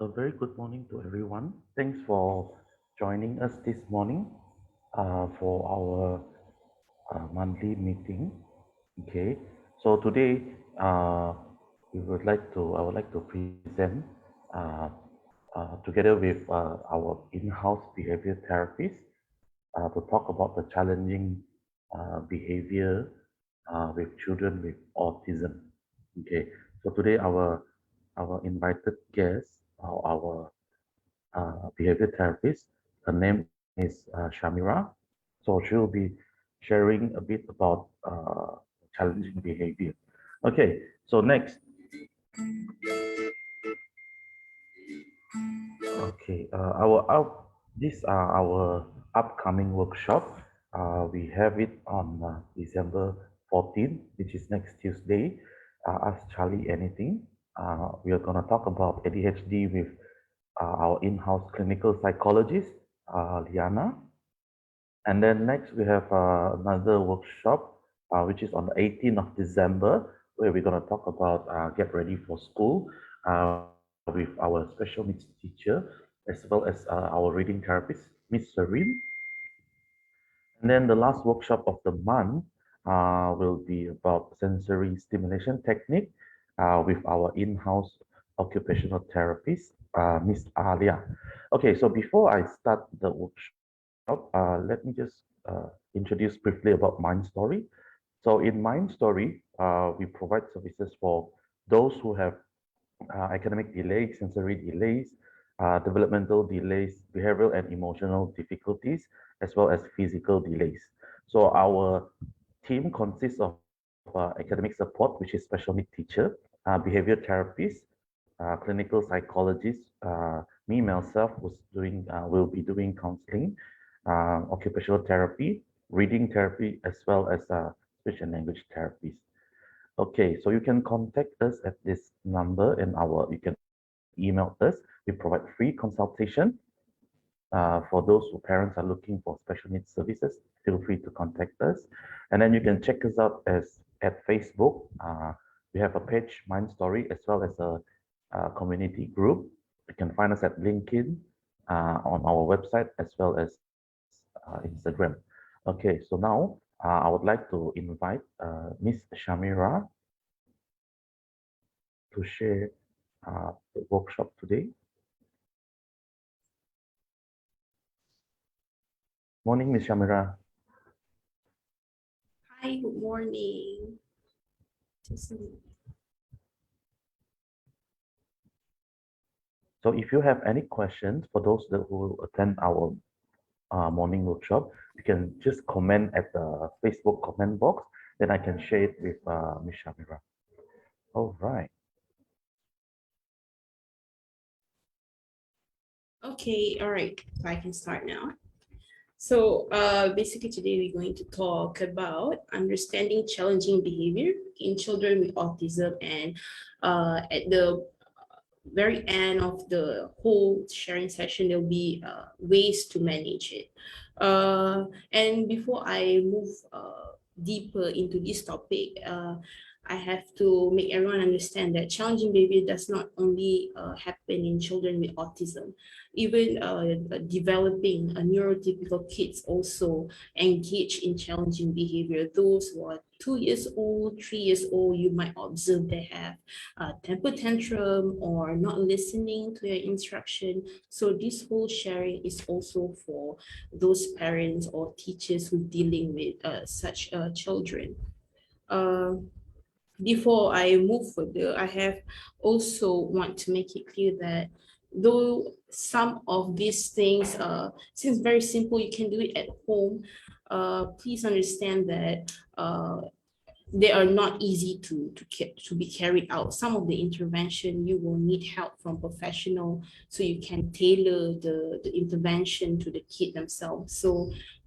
A very good morning to everyone. Thanks for joining us this morning for our monthly meeting. Okay, so today I would like to present uh, together with our in-house behavior therapist to talk about the challenging behavior with children with autism. Okay, so today our invited guest, our behavior therapist. Her name is Shamira. So she'll be sharing a bit about challenging behavior. Okay, so next, okay, these are our upcoming workshop. We have it on December 14th, which is next Tuesday. Ask Charlie anything. We are going to talk about ADHD with our in-house clinical psychologist, Liana. And then next we have another workshop, which is on the 18th of December, where we're going to talk about get ready for school with our special needs teacher, as well as our reading therapist, Miss Serene. And then the last workshop of the month will be about sensory stimulation technique with our in-house occupational therapist, Miss Alia. Okay, so before I start the workshop, let me just introduce briefly about Mind Story. So in Mind Story, we provide services for those who have academic delays, sensory delays, developmental delays, behavioral and emotional difficulties, as well as physical delays. So our team consists of academic support, which is special need teacher, behavior therapist, clinical psychologist, me myself will be doing counseling, occupational therapy, reading therapy, as well as speech and language therapies. Okay, so you can contact us at this number you can email us. We provide free consultation. For those who parents are looking for special needs services, feel free to contact us. And then you can check us out at Facebook. We have a page, Mind Story, as well as a community group. You can find us at LinkedIn, on our website, as well as Instagram. Okay, so now I would like to invite Miss Shamira to share the workshop today. Morning, Miss Shamira. Hi, good morning. Just So if you have any questions for those who will attend our morning workshop, you can just comment at the Facebook comment box. Then I can share it with Miss Shamira. All right. okay, all right. So I can start now. Basically today we're going to talk about understanding challenging behavior in children with autism, and at the very end of the whole sharing session, there'll be ways to manage it. And before I move deeper into this topic, I have to make everyone understand that challenging behavior does not only happen in children with autism. Even developing neurotypical kids also engage in challenging behavior. Those who are 2 years old, 3 years old, you might observe they have temper tantrum or not listening to your instruction. So this whole sharing is also for those parents or teachers who dealing with such children. Uh, Before I move further, I have also want to make it clear that though some of these things seems very simple, you can do it at home. Please understand that they are not easy to be carried out. Some of the intervention you will need help from professional, so you can tailor the intervention to the kid themselves. So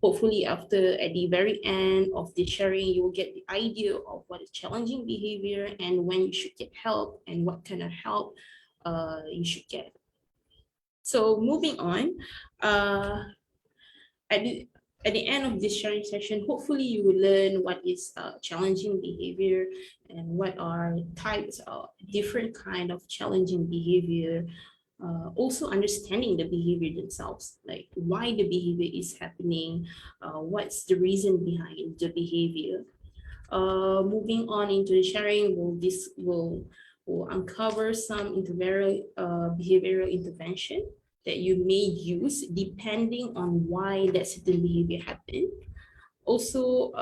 hopefully after at the very end of the sharing, you will get the idea of what is challenging behavior and when you should get help and what kind of help you should get. So moving on, uh, at the at the end of this sharing session, hopefully you will learn what is challenging behavior and what are types of different kind of challenging behavior. Also understanding the behavior themselves, like why the behavior is happening, what's the reason behind the behavior. Moving on into the sharing, will uncover some behavioral intervention that you may use depending on why that certain behavior happened. Also,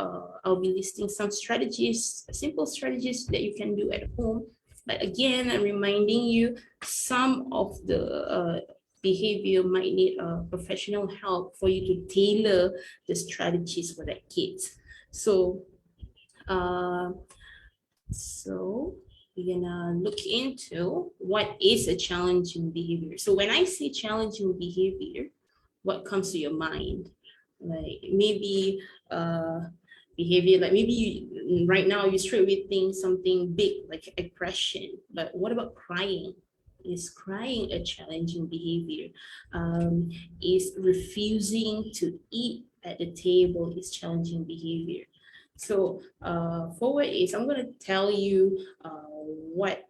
I'll be listing some strategies, simple strategies that you can do at home. But again, I'm reminding you, some of the behavior might need professional help for you to tailor the strategies for that kids. So, uh, so we're gonna look into what is a challenging behavior. So when I say challenging behavior, what comes to your mind? Like maybe uh behavior, like maybe right now you straight away think something big like aggression, but what about crying? Is crying a challenging behavior? um is refusing to eat at the table is challenging behavior? So forward is I'm going to tell you what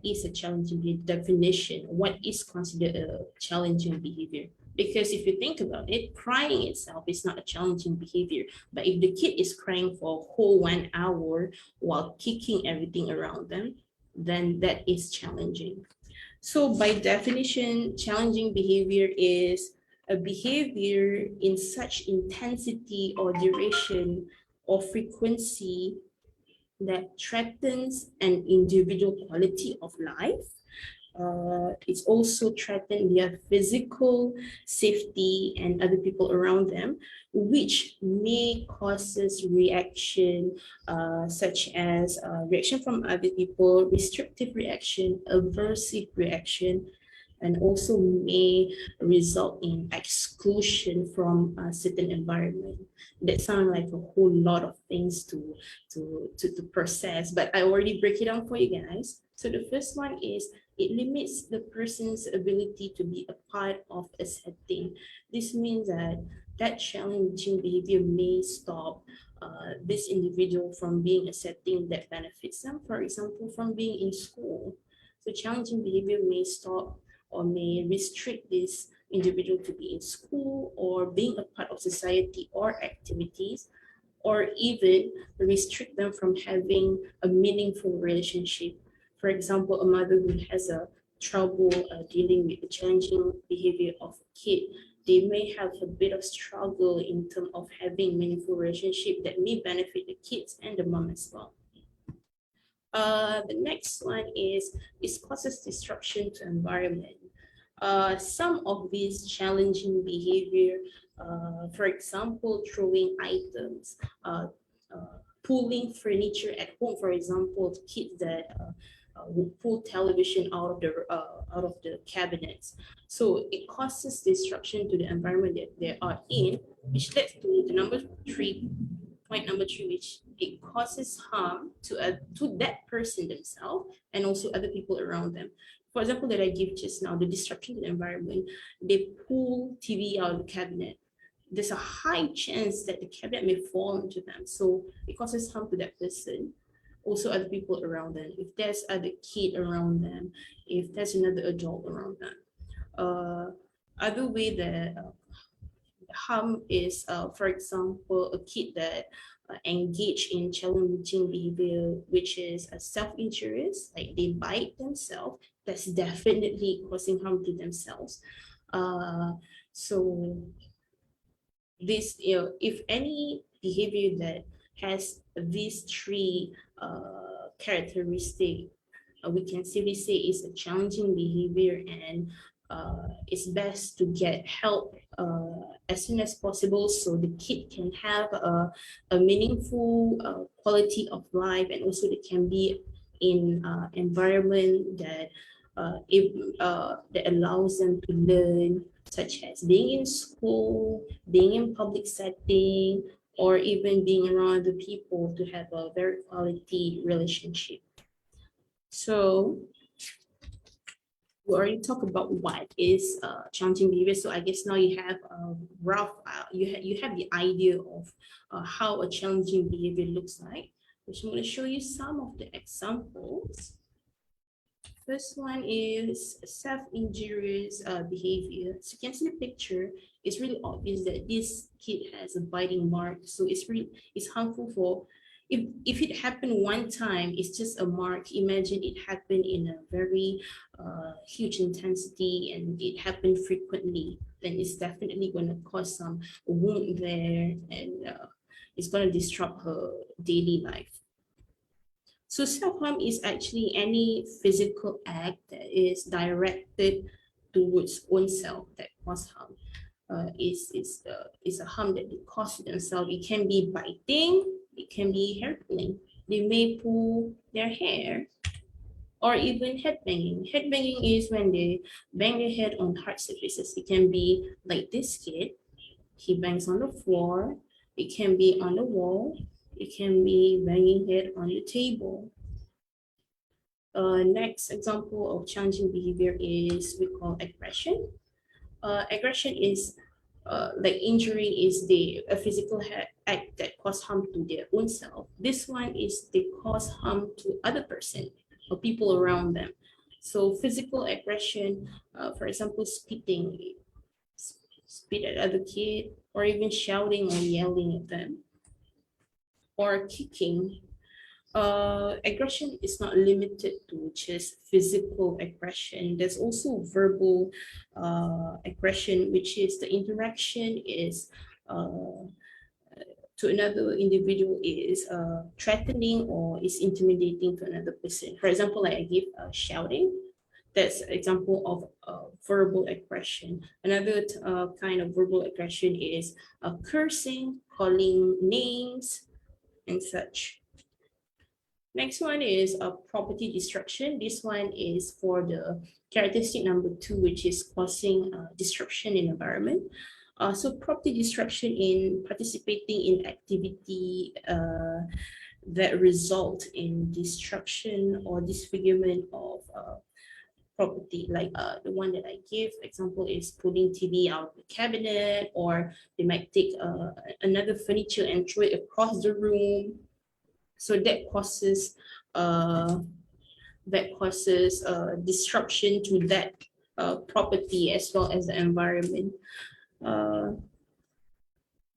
is a challenging definition, what is considered a challenging behavior. Because if you think about it, crying itself is not a challenging behavior. But if the kid is crying for a whole 1 hour while kicking everything around them, then that is challenging. So by definition, challenging behavior is a behavior in such intensity or duration or frequency that threatens an individual quality of life. It's also threatened their physical safety and other people around them, which may causes reaction such as reaction from other people, restrictive reaction, aversive reaction, and also may result in exclusion from a certain environment. That sounds like a whole lot of things to process, but I already break it down for you guys. So the first one is it limits the person's ability to be a part of a setting. This means that that challenging behavior may stop this individual from being a setting that benefits them, for example, from being in school. So challenging behavior may stop or may restrict this individual to be in school or being a part of society or activities, or even restrict them from having a meaningful relationship. For example, a mother who has a trouble dealing with the challenging behavior of a kid, they may have a bit of struggle in terms of having meaningful relationship that may benefit the kids and the mom as well. The next one is it causes disruption to environment. Some of these challenging behavior, for example, throwing items, pulling furniture at home, for example, kids that would pull television out of the cabinets. So it causes disruption to the environment that they are in, which leads to the number three, point number three, which it causes harm to that person themselves and also other people around them. For example, that I give just now, the disruption to the environment, they pull TV out of the cabinet. There's a high chance that the cabinet may fall into them. So it causes harm to that person, also other people around them. If there's other kid around them, if there's another adult around them. Other way that harm is, for example, a kid that engage in challenging behavior, which is self-injurious, like they bite themselves, that's definitely causing harm to themselves. So this, if any behavior that has these three characteristics, we can simply say is a challenging behavior, and it's best to get help as soon as possible so the kid can have a meaningful quality of life, and also they can be in environment that that allows them to learn, such as being in school, being in public setting, or even being around the people to have a very quality relationship. So we already talked about what is challenging behavior. So I guess now you have a rough, you have the idea of how a challenging behavior looks like, which I'm going to show you some of the examples. First one is self-injurious behavior. So you can see the picture. It's really obvious that this kid has a biting mark. So it's harmful for if it happened one time, it's just a mark. Imagine it happened in a very huge intensity and it happened frequently. Then it's definitely going to cause some wound there, and it's going to disrupt her daily life. So self-harm is actually any physical act that is directed towards oneself that cause harm. Is a harm that they cause to themselves. It can be biting, it can be hair pulling. They may pull their hair, or even head banging. Head banging is when they bang their head on hard surfaces. It can be like this kid. He bangs on the floor. It can be on the wall. It can be banging head on the table. Next example of challenging behavior is we call aggression. Aggression is like injury is a physical act that cause harm to their own self. This one is they cause harm to other person or people around them. So physical aggression, for example, spitting, spit at other kid, or even shouting or yelling at them, or kicking. Aggression is not limited to just physical aggression. There's also verbal aggression, which is the interaction is to another individual is threatening or is intimidating to another person. For example, like I give shouting. That's an example of verbal aggression. Another kind of verbal aggression is cursing, calling names, and such. Next one is property destruction. This one is for the characteristic number 2, which is causing disruption in environment. So property destruction in participating in activity that result in destruction or disfigurement of property, like the one that I give example is pulling TV out of the cabinet, or they might take another furniture and throw it across the room. So that causes disruption to that property as well as the environment.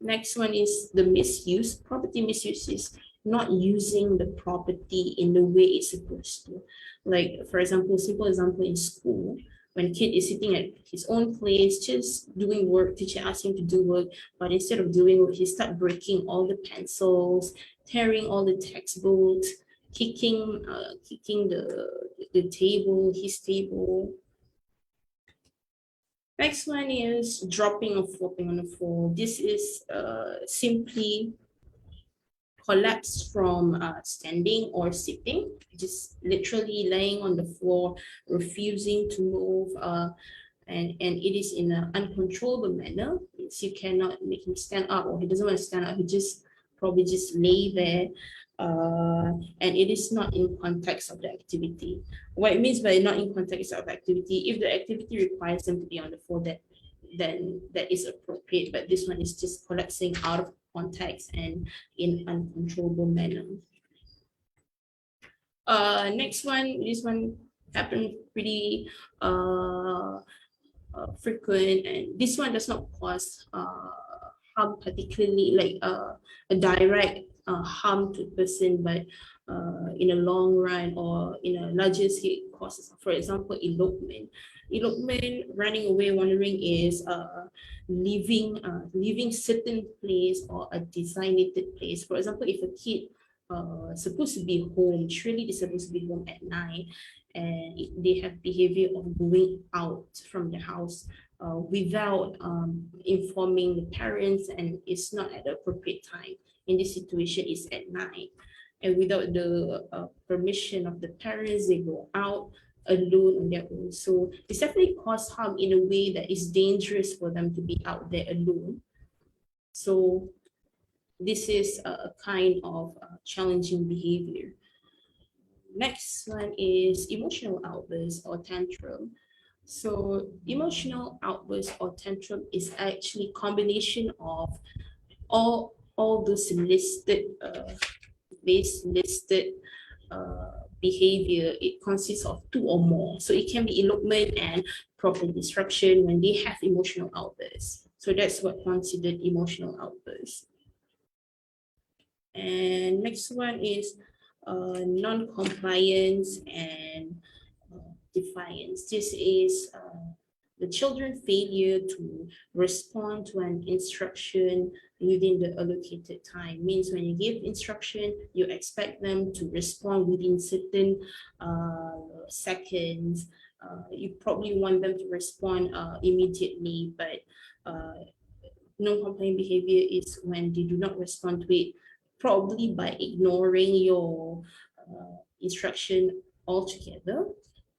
Next one is the misuse. Property misuse is not using the property in the way it's supposed to. Like, for example, simple example in school, when kid is sitting at his own place, just doing work, teacher asks him to do work, but instead of doing work, he start breaking all the pencils, tearing all the textbooks, kicking the table, his table. Next one is dropping or flopping on the floor. This is simply collapse from standing or sitting, just literally laying on the floor, refusing to move, and it is in an uncontrollable manner. It's, you cannot make him stand up, or he doesn't want to stand up, he just probably just lay there, and it is not in context of the activity. What it means by not in context of activity, if the activity requires them to be on the floor, then that is appropriate, but this one is just collapsing out of context and in uncontrollable manner. Next one, this one happened pretty frequent, and this one does not cause harm particularly like a direct harm to a person, but in a long run or in a larger scale causes, for example, elopement. Elopement, running away, wandering is leaving certain place or a designated place. For example, if a kid supposed to be home, surely they're supposed to be home at night, and they have behavior of going out from the house without informing the parents, and it's not at the appropriate time. In this situation, it's at night, and without the permission of the parents, they go out alone on their own. So it's definitely cause harm in a way that is dangerous for them to be out there alone. So this is a kind of challenging behavior. Next one is emotional outburst or tantrum. So emotional outburst or tantrum is actually combination of all those listed behavior, it consists of two or more. So it can be elopement and proper disruption when they have emotional outbursts. So that's what considered emotional outbursts. And next one is non-compliance and defiance. This is the children's failure to respond to an instruction within the allocated time. Means when you give instruction, you expect them to respond within certain seconds. You probably want them to respond immediately, but non-compliant behavior is when they do not respond to it, probably by ignoring your instruction altogether,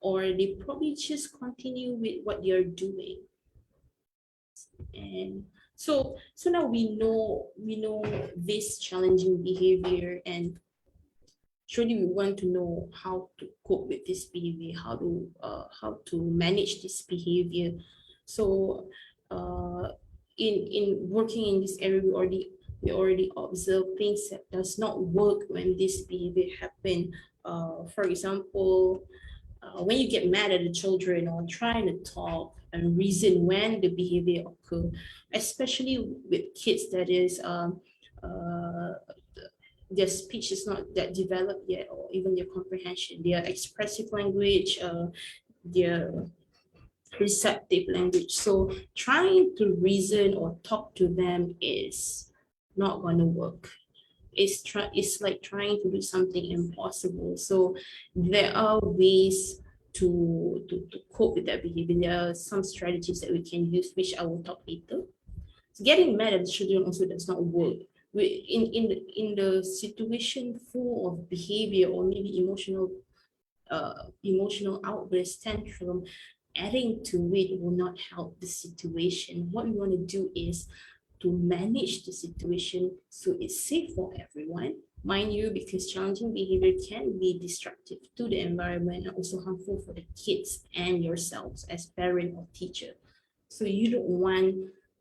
or they probably just continue with what you're doing. And so now we know this challenging behavior, and surely we want to know how to cope with this behavior, how to manage this behavior. So in working in this area, we already observe things that does not work when this behavior happen. For example, when you get mad at the children or trying to talk and reason when the behavior occur, especially with kids that is their speech is not that developed yet, or even their comprehension, their expressive language, their receptive language. So trying to reason or talk to them is not going to work. It's like trying to do something impossible. So there are ways to cope with that behavior. There are some strategies that we can use, which I will talk later. So getting mad at the children also does not work. In the situation full of behavior or maybe emotional outburst tantrum, adding to it will not help the situation. What we want to do is to manage the situation so it's safe for everyone. Mind you, because challenging behavior can be destructive to the environment and also harmful for the kids and yourselves as parent or teacher. So you don't want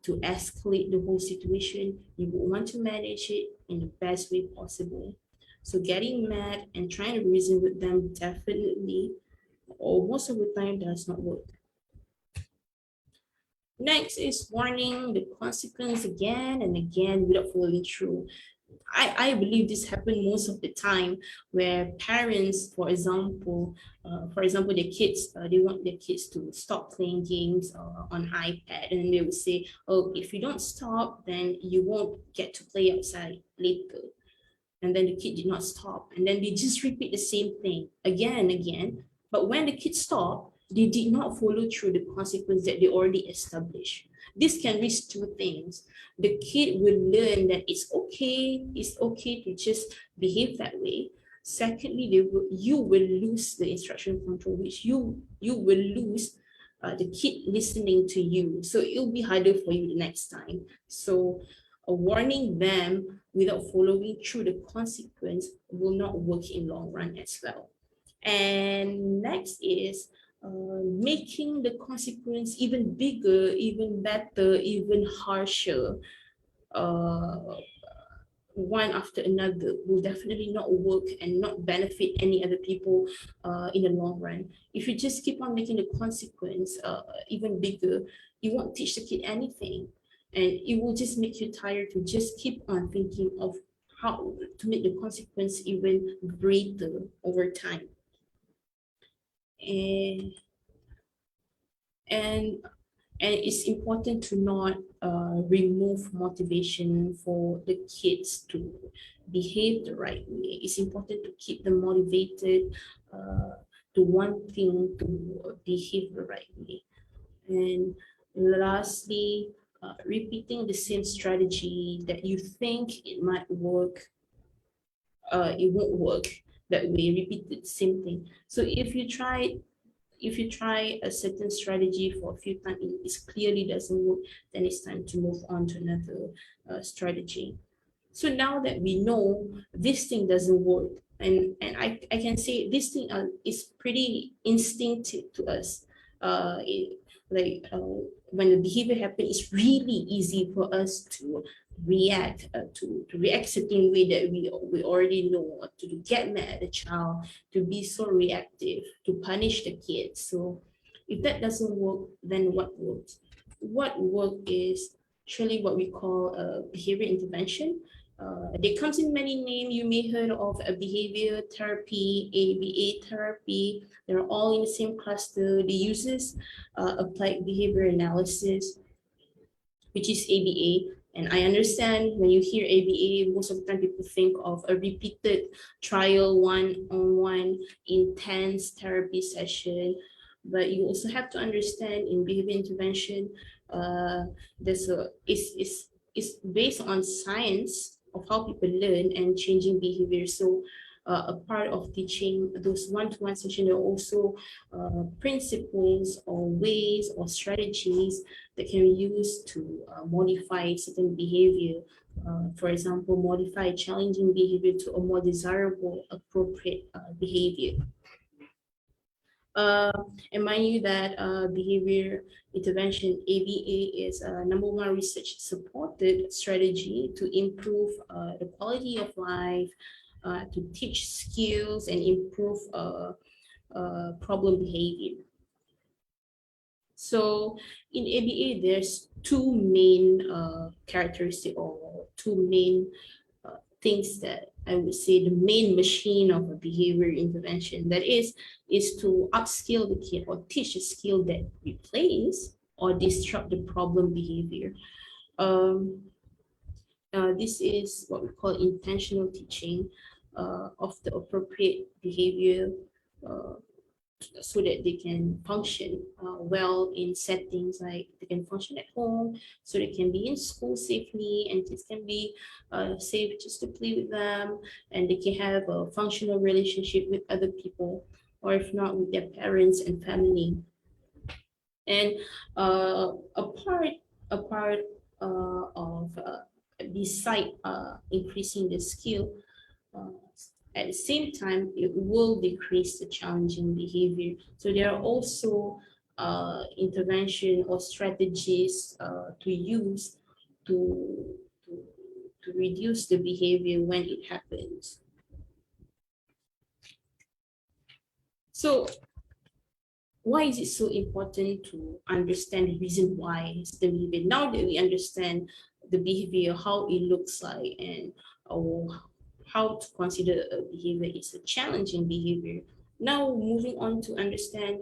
to escalate the whole situation. You want to manage it in the best way possible. So getting mad and trying to reason with them definitely, or most of the time, does not work. Next is warning the consequence again and again without following through. I believe this happens most of the time, where parents, for example, their kids, they want their kids to stop playing games on iPad, and they will say, "Oh, if you don't stop, then you won't get to play outside later." And then the kid did not stop, and then they just repeat the same thing again and again. But when the kids stop, they did not follow through the consequence that they already established. This can risk two things. The kid will learn that it's okay to just behave that way. Secondly, you will lose the instruction control, which you will lose the kid listening to you. So it'll be harder for you the next time. So warning them without following through the consequence will not work in long run as well. And next is making the consequence even bigger, even better, even harsher, uh, one after another, will definitely not work and not benefit any other people in the long run. If you just keep on making the consequence even bigger, you won't teach the kid anything. And it will just make you tired to just keep on thinking of how to make the consequence even greater over time. And and and it's important to not remove motivation for the kids to behave the right way. It's important to keep them motivated to wanting to behave the right way. And lastly, repeating the same strategy that you think it might work, it won't work that way. Repeat the same thing. So if you try a certain strategy for a few times, it clearly doesn't work, then it's time to move on to another strategy. So now that we know this thing doesn't work, and I can say this thing is pretty instinctive to us. Like when the behavior happens, it's really easy for us react to react certain way that we already know, or to get mad at the child, to be so reactive, to punish the kids. So if that doesn't work, then what works? What work is surely what we call behavior intervention. They comes in many names. You may heard of a behavior therapy, ABA therapy. They're all in the same cluster. They uses applied behavior analysis, which is ABA. And I understand when you hear ABA, most of the time people think of a repeated trial, one-on-one, intense therapy session. But you also have to understand in behavior intervention, there's a is based on science of how people learn and changing behavior. So a part of teaching those one-to-one session, there are also principles or ways or strategies that can be used to modify certain behavior. For example, modify challenging behavior to a more desirable, appropriate behavior. Uh, and mind you that behavior intervention, ABA, is a number one research supported strategy to improve the quality of life, to teach skills and improve problem behavior. So in ABA, there's two main characteristics, or two main things that I would say the main machine of a behavior intervention, that is to upskill the kid or teach a skill that replace or disrupt the problem behavior. Um, this is what we call intentional teaching of the appropriate behavior, uh, so that they can function well in settings, like they can function at home, so they can be in school safely, and kids can be safe just to play with them, and they can have a functional relationship with other people, or if not, with their parents and family. And a part of beside increasing the skill, uh, at the same time, it will decrease the challenging behavior. So there are also intervention or strategies to use to, to, to reduce the behavior when it happens. So why is it so important to understand the reason why it's the behavior? Now that we understand the behavior, how it looks like, and how to consider a behavior is a challenging behavior. Now moving on to understand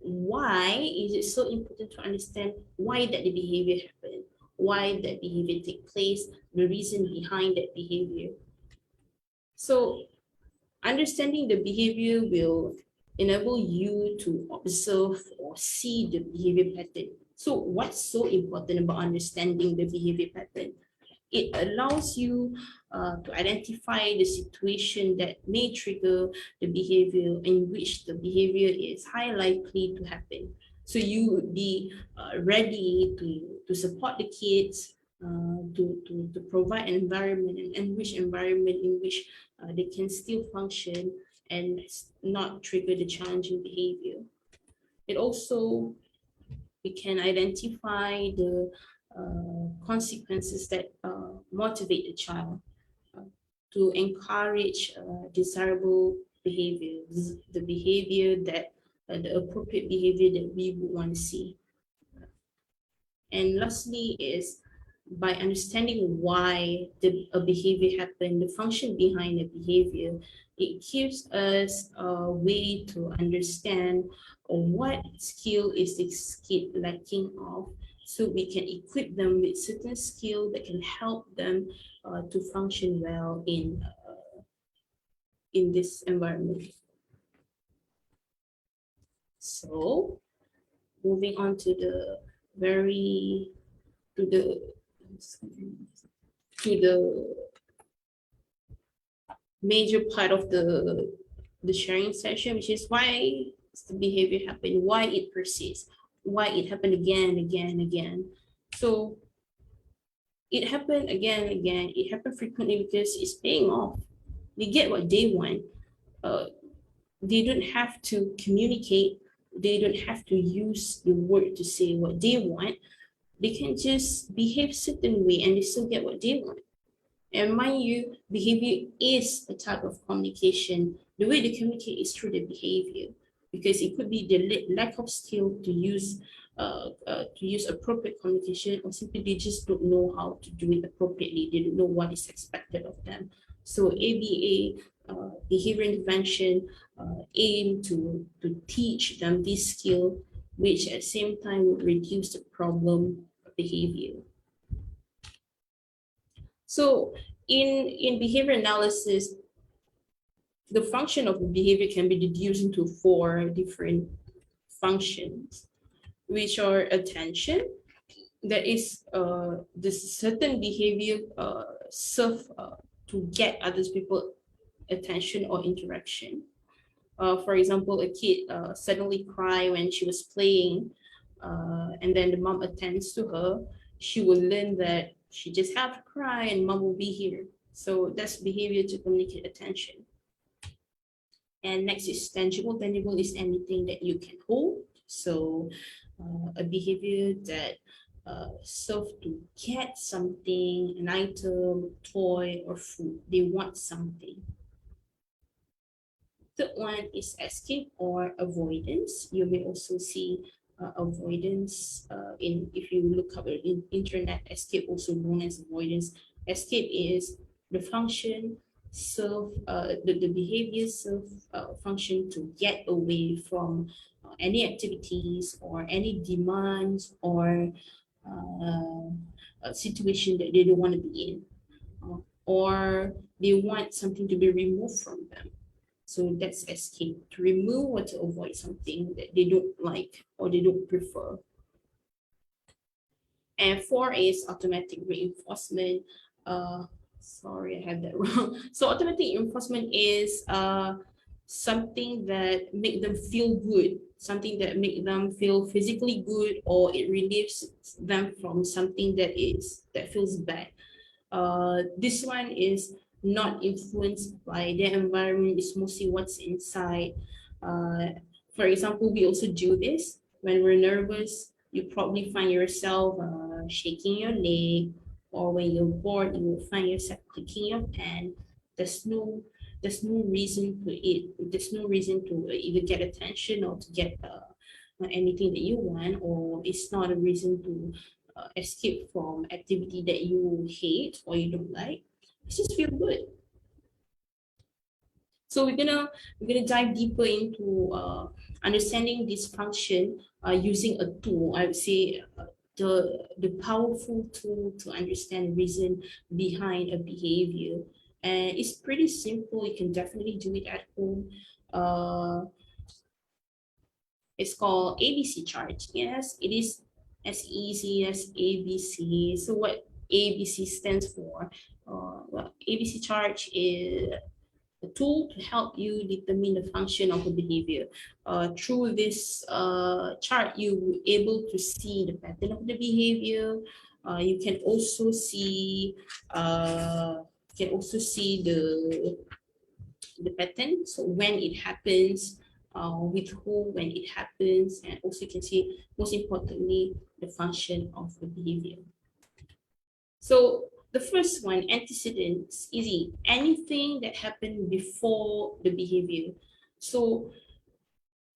why is it so important to understand why that the behavior happened, why that behavior take place, the reason behind that behavior. So understanding the behavior will enable you to observe or see the behavior pattern. So what's so important about understanding the behavior pattern? It allows you to identify the situation that may trigger the behavior, in which the behavior is high likely to happen. So you would be ready to support the kids, to provide an environment, an enriched environment in which they can still function and not trigger the challenging behavior. It also, we can identify the consequences that motivate the child to encourage desirable behaviors, the behavior that the appropriate behavior that we would want to see. And lastly is by understanding why a behavior happened, the function behind the behavior, it gives us a way to understand what skill is this kid lacking of, so we can equip them with certain skill that can help them to function well in this environment. So moving on to the very to the to the major part of the sharing session, which is why the behavior happened, why it persists, why it happened again and again and again. So it happened again and again. It happened frequently because it's paying off. They get what they want. They don't have to communicate. They don't have to use the word to say what they want. They can just behave certain way and they still get what they want. And mind you, behavior is a type of communication. The way they communicate is through the behavior, because it could be the lack of skill to use appropriate communication, or simply they just don't know how to do it appropriately. They don't know what is expected of them. So ABA, behavior intervention, aim to teach them this skill, which at the same time would reduce the problem behavior. So in behavior analysis, the function of behavior can be deduced into four different functions, which are attention. That is this certain behavior serve to get others people attention or interaction. For example, a kid suddenly cry when she was playing, and then the mom attends to her. She will learn that she just have to cry and mom will be here. So that's behavior to communicate attention. And next is tangible. Tangible is anything that you can hold. So a behavior that serve to get something, an item, toy, or food. They want something. Third one is escape or avoidance. You may also see avoidance in if you look up in internet. Escape, also known as avoidance. Escape is the function serve the behavior serve function to get away from any activities or any demands or a situation that they don't want to be in, or they want something to be removed from them. So that's escape, to remove or to avoid something that they don't like or they don't prefer. And four is automatic reinforcement. Sorry, I had that wrong. So automatic reinforcement is something that make them feel good, something that make them feel physically good, or it relieves them from something that feels bad. This one is not influenced by their environment, it's mostly what's inside. For example, we also do this when we're nervous. You probably find yourself shaking your leg, or when you're bored, you will find yourself clicking your pen. There's no there's no reason to it. There's no reason to either get attention or to get anything that you want, or it's not a reason to escape from activity that you hate or you don't like. It just feel good. So we're gonna dive deeper into understanding this function using a tool. I would say the powerful tool to understand reason behind a behavior. And it's pretty simple. You can definitely do it at home. Uh, it's called ABC chart. Yes, it is as easy as ABC. So what ABC stands for? Well, ABC chart is a tool to help you determine the function of a behavior. Through this chart, you will able to see the pattern of the behavior. You can also see the pattern. So when it happens, with who, when it happens, and also you can see, most importantly, the function of the behavior. So the first one, antecedents, easy. Anything that happened before the behavior. So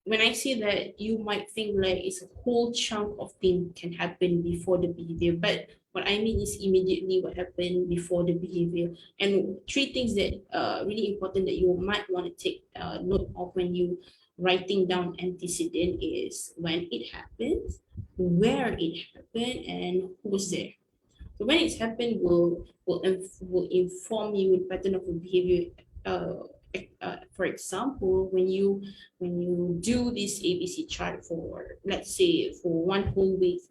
when I say that, you might think like it's a whole chunk of things can happen before the behavior, but what I mean is immediately what happened before the behavior. And three things that really important that you might want to take note of when you writing down antecedent is when it happened, where it happened, and who was there. So when it's happened, will inform you the pattern of the behavior. For example, when you do this ABC chart for, let's say, for one whole week,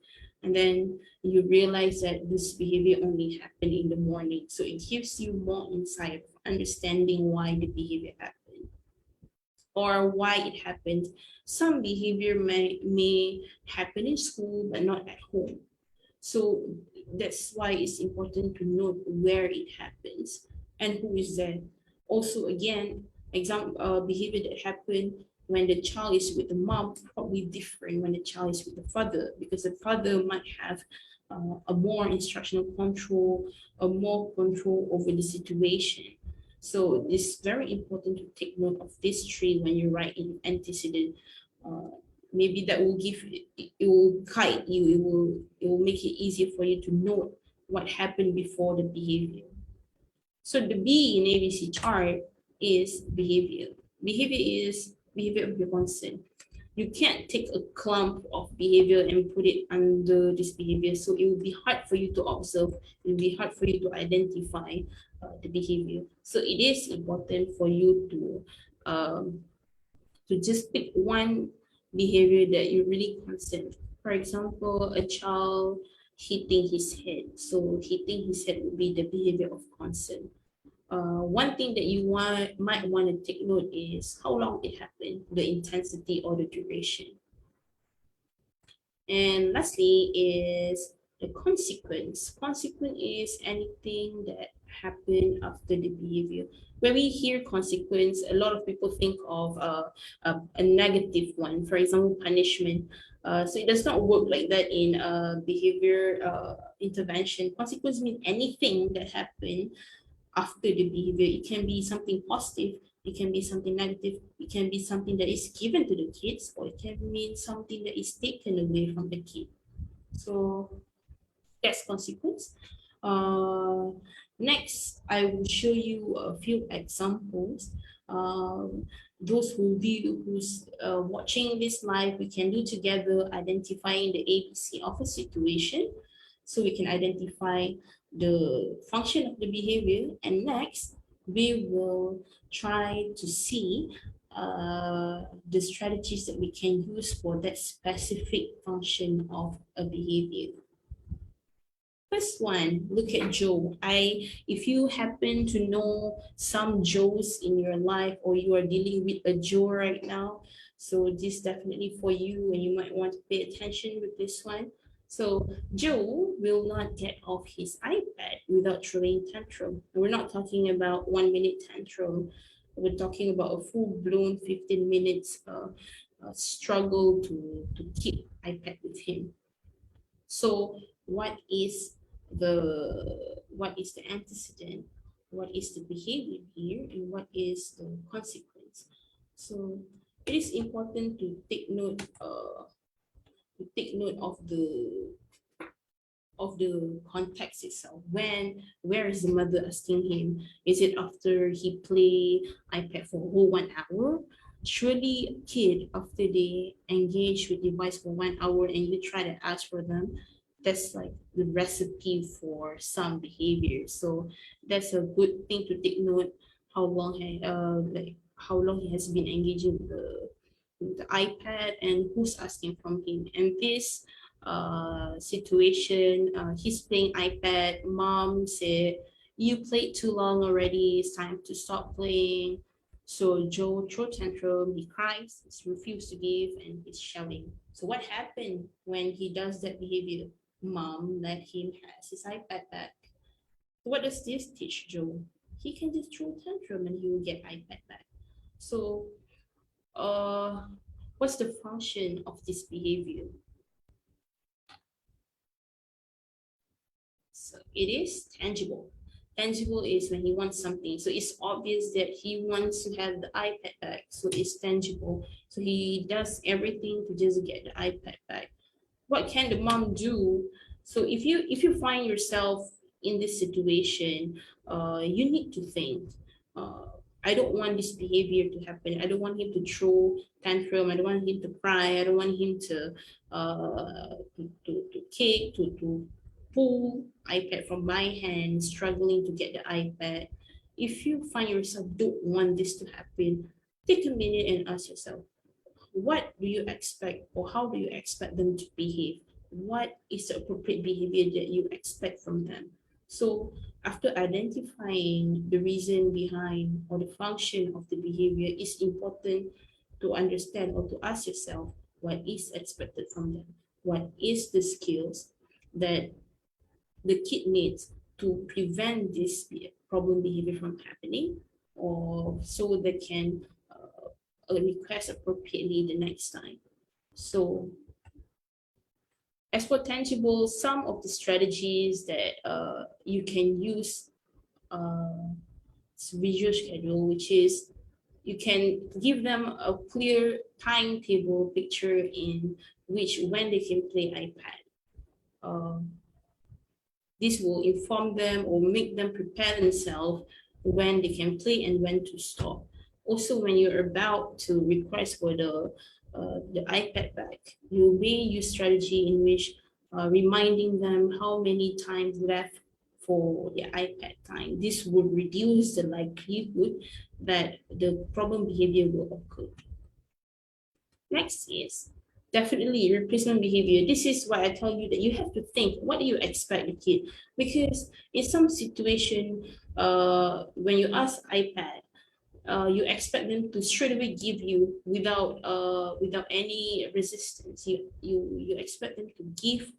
and then you realize that this behavior only happened in the morning, so it gives you more insight of understanding why the behavior happened or why it happened. Some behavior may happen in school but not at home. So that's why it's important to note where it happens and who is there. Also, again, example behavior that happened when the child is with the mom probably different when the child is with the father, because the father might have a more instructional control, a more control over the situation. So it's very important to take note of this three when you write in antecedent. Uh, Maybe that will give it will guide you. It will make it easier for you to know what happened before the behavior. So the B in ABC chart is behavior. Behavior is behavior of your concern. You can't take a clump of behavior and put it under this behavior. So it will be hard for you to observe. It will be hard for you to identify the behavior. So it is important for you to just pick one behavior that you're really concerned. For example, a child hitting his head. So hitting his head would be the behavior of concern. One thing that you might want to take note is how long it happened, the intensity or the duration. And lastly is the consequence. Consequence is anything that happened after the behavior. When we hear consequence, a lot of people think of a negative one, for example, punishment. So it does not work like that in behavior intervention. Consequence means anything that happened after the behavior. It can be something positive, it can be something negative, it can be something that is given to the kids, or it can mean something that is taken away from the kid. So that's consequence. Uh, Next, I will show you a few examples. Those who's watching this live, we can do together identifying the ABC of a situation, so we can identify the function of the behavior. And next, we will try to see the strategies that we can use for that specific function of a behavior. First one, look at Joe. If you happen to know some Joes in your life, or you are dealing with a Joe right now, so this definitely for you, and you might want to pay attention with this one. So Joe will not get off his iPad without throwing tantrum. We're not talking about 1 minute tantrum. We're talking about a full-blown 15 minutes struggle to keep iPad with him. So what is the antecedent, what is the behavior here, and what is the consequence? So it is important to take note of the context itself. Where is the mother asking him? Is it after he play iPad for a whole 1 hour? Surely a kid, after they engage with device for 1 hour and you try to ask for them, that's like the recipe for some behavior. So that's a good thing to take note, how long he has been engaging with the iPad and who's asking from him. And this situation, he's playing iPad. Mom said, "You played too long already. It's time to stop playing." So Joe throw tantrum. He cries. He refuses to give, and he's shouting. So what happened when he does that behavior? Mom let him have his iPad back. What does this teach Joe? He can just throw tantrum and he will get iPad back. So, uh, what's the function of this behavior? So it is tangible. Tangible is when he wants something. So it's obvious that he wants to have the iPad back. So it's tangible. So he does everything to just get the iPad back. What can the mom do? So if you find yourself in this situation, you need to think. I don't want this behavior to happen. I don't want him to throw tantrum. I don't want him to cry. I don't want him to kick, to pull iPad from my hand, struggling to get the iPad. If you find yourself don't want this to happen, take a minute and ask yourself, what do you expect, or how do you expect them to behave? What is the appropriate behavior that you expect from them? So after identifying the reason behind or the function of the behavior, it's important to understand or to ask yourself what is expected from them. What is the skills that the kid needs to prevent this problem behavior from happening, or so they can request appropriately the next time. So As for tangible, some of the strategies that you can use visual schedule, which is you can give them a clear timetable picture in which when they can play iPad. This will inform them or make them prepare themselves when they can play and when to stop. Also, when you're about to request for the iPad back, you may use strategy in which reminding them how many times left for their iPad time. This would reduce the likelihood that the problem behavior will occur. Next is definitely replacement behavior. This is why I tell you that you have to think, what do you expect the kid? Because in some situation, when you ask iPad, you expect them to straight away give you without any resistance. You expect them to give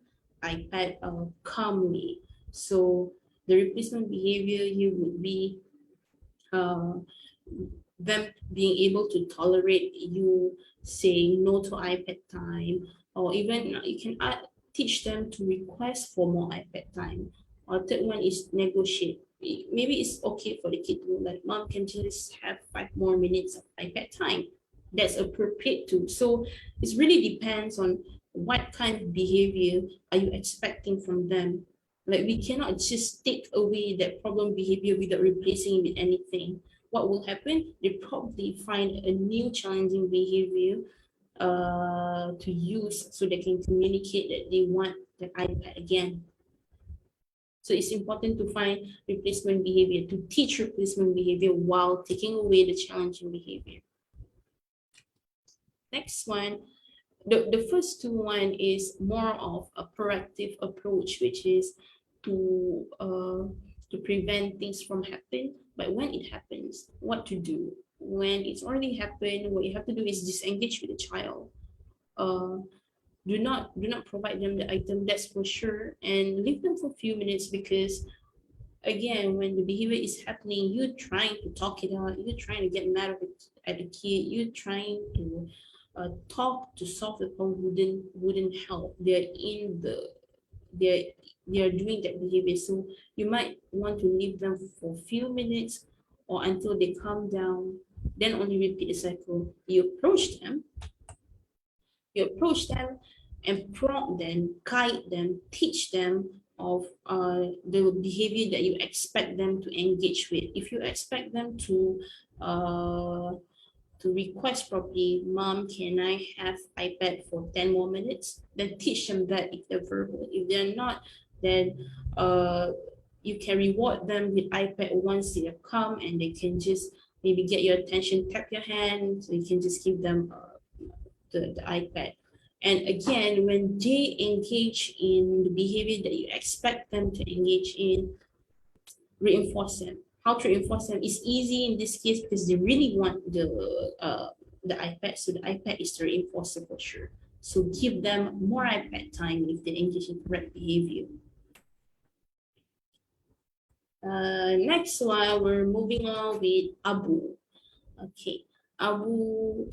iPad calmly. So the replacement behavior here would be uh, them being able to tolerate you saying no to iPad time, or even you can teach them to request for more iPad time. Or third one is negotiate. Maybe it's okay for the kid to like, mom can just have 5 more minutes of iPad time. That's appropriate too. So it really depends on what kind of behavior are you expecting from them. Like we cannot just take away that problem behavior without replacing it with anything. What will happen? They probably find a new challenging behavior to use so they can communicate that they want the iPad again. So it's important to find replacement behavior, to teach replacement behavior while taking away the challenging behavior. Next one, the first two one is more of a proactive approach, which is to prevent things from happening. But when it happens, what to do? When it's already happened, what you have to do is disengage with the child. Uh, do not provide them the item, that's for sure, and leave them for a few minutes, because again, when the behavior is happening, you're trying to talk it out, you're trying to get mad at the kid, you're trying to talk to solve the problem wouldn't help. They're they're doing that behavior. So you might want to leave them for a few minutes or until they calm down, then only repeat the cycle. You approach them and prompt them, guide them, teach them of the behavior that you expect them to engage with. If you expect them uh, to request properly, mom, can I have iPad for 10 more minutes? Then teach them that if they're verbal. If they're not, then you can reward them with iPad once they are calm and they can just maybe get your attention, tap your hand, so you can just give them the iPad. And again, when they engage in the behavior that you expect them to engage in, reinforce them. How to reinforce them is easy in this case because they really want the iPad. So the iPad is the reinforcer for sure. So give them more iPad time if they engage in correct behavior. Next one, we're moving on with Abu. Okay, Abu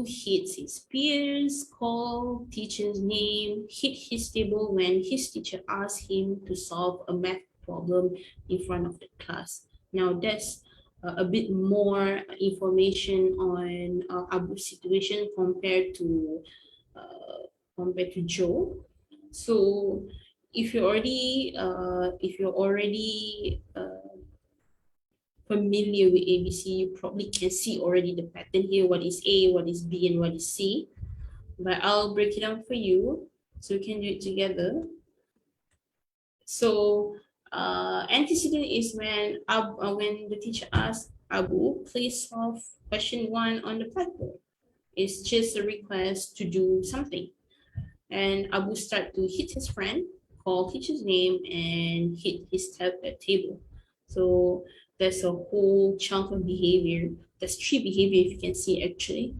hits his peers, call teacher's name, hit his table when his teacher asked him to solve a math problem in front of the class. Now that's a bit more information on Abu's situation compared to Joe. So if you're already familiar with ABC, you probably can see already the pattern here, what is A, what is B, and what is C. But I'll break it down for you so we can do it together. So antecedent is when the teacher asks Abu, please solve question 1 on the blackboard. It's just a request to do something. And Abu start to hit his friend, call teacher's name, and hit his table. So there's a whole chunk of behavior. There's 3 behavior if you can see actually.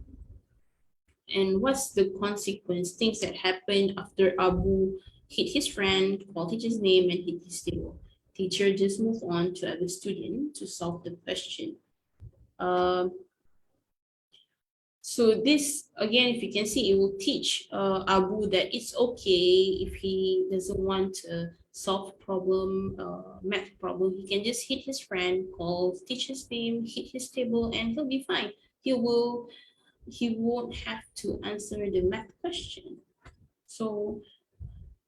And what's the consequence? Things that happened after Abu hit his friend, called teacher's name, and hit his table. Teacher just move on to other student to solve the question. Um, So this, again, if you can see, it will teach Abu that it's okay if he doesn't want to solve problem, math problem. He can just hit his friend, call teacher's name, hit his table, and he'll be fine. He won't have to answer the math question. So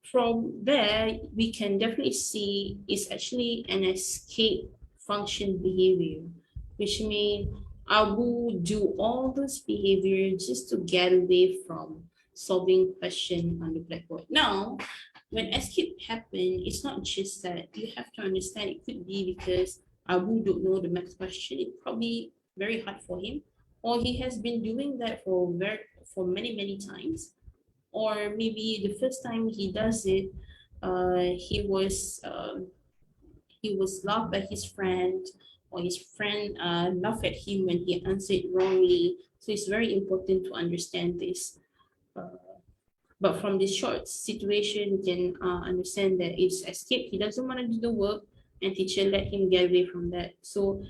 from there, we can definitely see it's actually an escape function behavior, which means Abu do all this behavior just to get away from solving question on the blackboard. Now, when escape happen, it's not just that. You have to understand it could be because Abu don't know the math question. It probably very hard for him, or he has been doing that for many times, or maybe the first time he does it, he was laughed at his friend, or his friend laughed at him when he answered wrongly. So it's very important to understand this. Uh, but from this short situation, you can understand that it's escape. He doesn't want to do the work, and teacher let him get away from that. So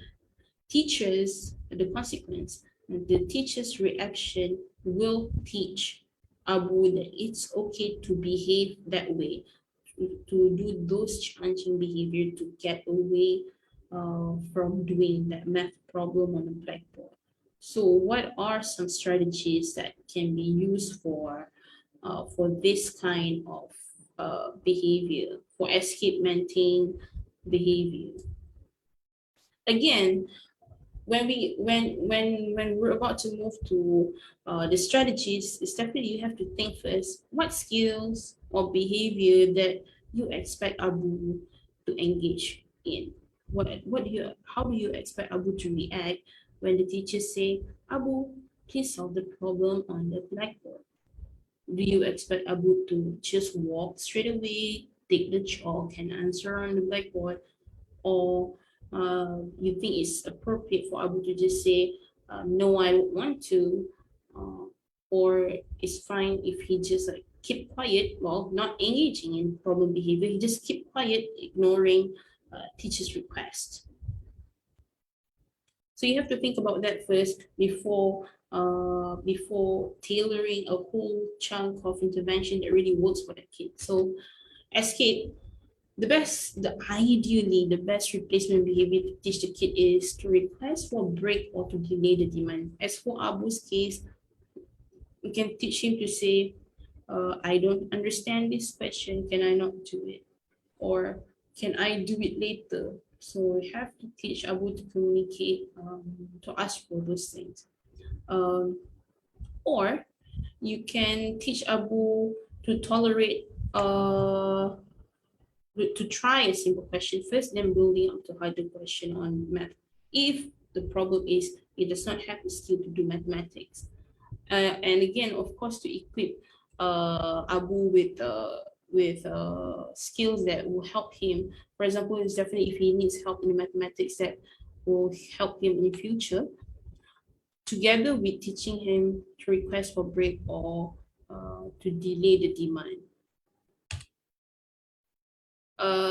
teachers, the consequence, the teacher's reaction will teach Abu that it's okay to behave that way, to do those challenging behavior to get away from doing that math problem on the blackboard. So what are some strategies that can be used for this kind of behavior, for escape-menting behavior? Again, when we're about to move to the strategies, it's definitely you have to think first what skills or behavior that you expect Abu to engage in. What do you how do you expect Abu to react when the teachers say, Abu, please solve the problem on the blackboard? Do you expect Abu to just walk straight away, take the chalk and answer on the blackboard, or you think it's appropriate for Abu to just say, no, I don't want to, uh, or it's fine if he just like keep quiet, well, not engaging in problem behavior, he just keep quiet, ignoring teacher's request. So you have to think about that first before tailoring a whole chunk of intervention that really works for the kid. So escape, ideally, the best replacement behavior to teach the kid is to request for a break or to delay the demand. As for Abu's case, we can teach him to say, I don't understand this question, can I not do it? Or can I do it later? So we have to teach Abu to communicate, to ask for those things. Or you can teach Abu to tolerate to try a simple question first, then building up to harder question on math. If the problem is it does not have the skill to do mathematics, and again, of course, to equip Abu with skills that will help him. For example, it's definitely if he needs help in mathematics that will help him in the future. Together with teaching him to request for break or to delay the demand.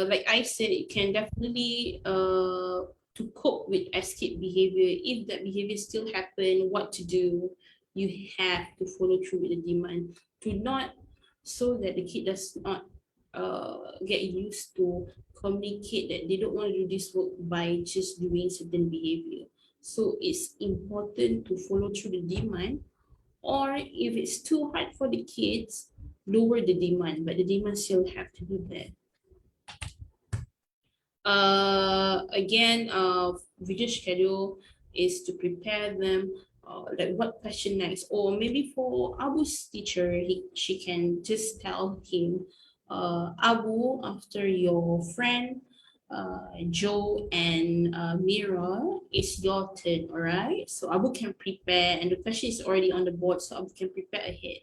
Like I said, it can definitely to cope with escape behavior. If that behavior still happen, what to do? You have to follow through with the demand. To not so that the kid does not get used to communicate that they don't want to do this work by just doing certain behavior. So it's important to follow through the demand, or if it's too hard for the kids, lower the demand, but the demand still have to be there. Again, video schedule is to prepare them, like what question next, or maybe for Abu's teacher, she can just tell him, Abu, after your friend Joe and Mira, it's your turn, all right? So Abu can prepare, and the question is already on the board, so Abu can prepare ahead.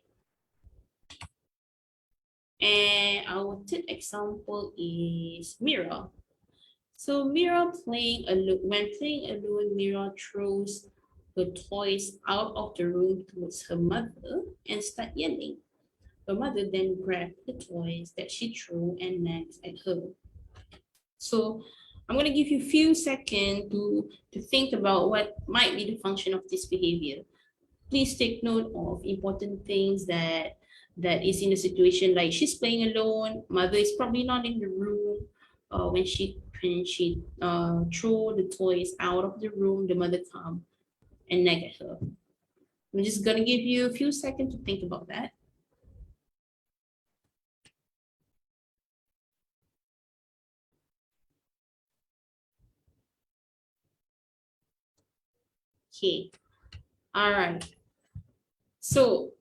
And our third example is Mira. So Mira playing alone. When playing alone, Mira throws her toys out of the room towards her mother and start yelling. Her mother then grabbed the toys that she threw and nags at her. So I'm going to give you a few seconds to think about what might be the function of this behavior. please take note of important things that is in a situation like she's playing alone, mother is probably not in the room. When she throw the toys out of the room, the mother come and nag at her. I'm just gonna give you a few seconds to think about that. Okay. All right. So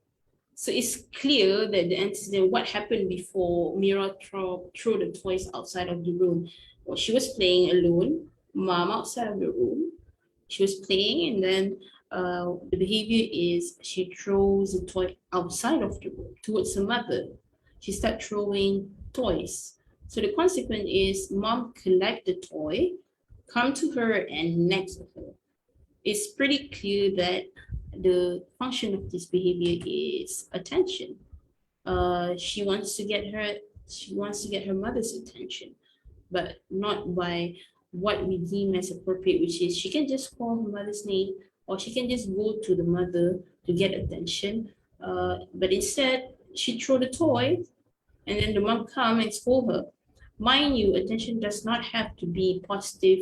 so it's clear that the antecedent, what happened before Mira threw the toys outside of the room. Well, she was playing alone, mom outside of the room. She was playing, and then the behavior is she throws the toy outside of the room towards her mother. She starts throwing toys. So the consequence is mom collect the toy, come to her and next to her. It's pretty clear that the function of this behavior is attention. She wants to get her mother's attention, but not by what we deem as appropriate, which is she can just call her mother's name or she can just go to the mother to get attention. But instead, she throw the toy and then the mom come and scold her. Mind you, attention does not have to be positive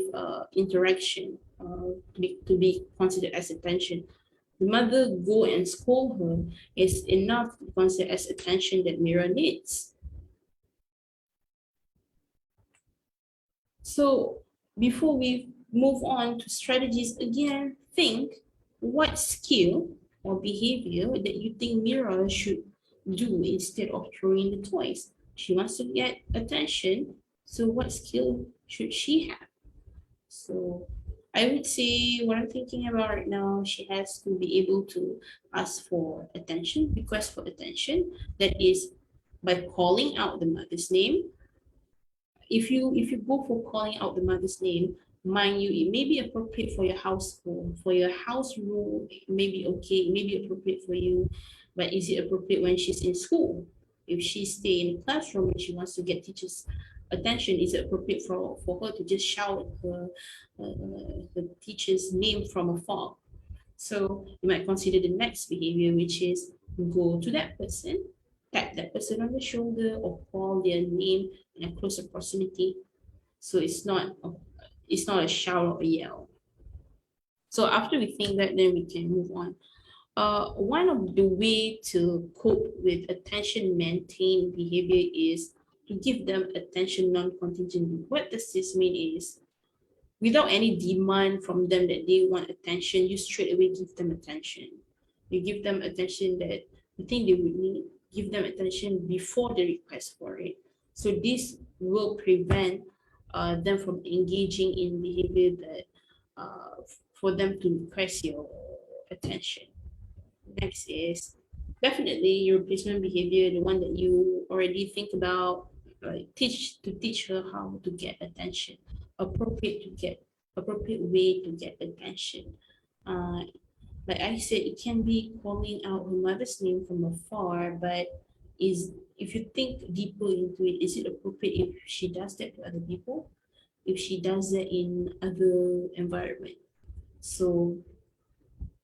interaction to be considered as attention. The mother go and scold her is enough to consider as attention that Mira needs. So before we move on to strategies again, think what skill or behavior that you think Mira should do instead of throwing the toys. She wants to get attention, so what skill should she have? So I would say what I'm thinking about right now, she has to be able to ask for attention, request for attention. That is by calling out the mother's name. If you go for calling out the mother's name, mind you, it may be appropriate for your household, for your house rule, it may be okay, it may be appropriate for you, but is it appropriate when she's in school? If she stay in the classroom and she wants to get teachers' attention, is it appropriate for her to just shout the teacher's name from afar? So you might consider the next behavior, which is go to that person, tap that person on the shoulder, or call their name in a closer proximity. So it's not a shout or a yell. So after we think that, then we can move on. One of the way to cope with attention maintained behavior is to give them attention non-contingently. What does this mean is without any demand from them that they want attention, you straight away give them attention. You give them attention that you think they would need, give them attention before they request for it. So this will prevent them from engaging in behavior that for them to request your attention. Next is definitely your replacement behavior, the one that you already think about, teach her how to get attention, appropriate way to get attention. Uh, like I said, it can be calling out her mother's name from afar, but is if you think deeper into it, is it appropriate if she does that to other people? If she does that in other environment? So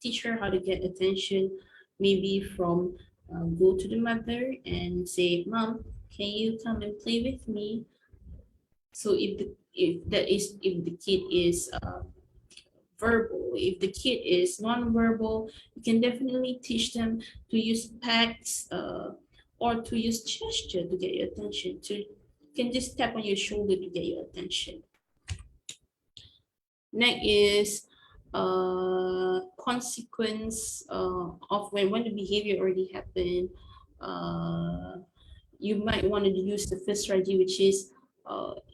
teach her how to get attention, maybe from go to the mother and say, "Mom, can you come and play with me?" So if the kid is verbal, if the kid is non-verbal, you can definitely teach them to use pats or to use gesture to get your attention. To you can just tap on your shoulder to get your attention. Next is consequence of when the behavior already happened. Uh, you might want to use the first strategy, which is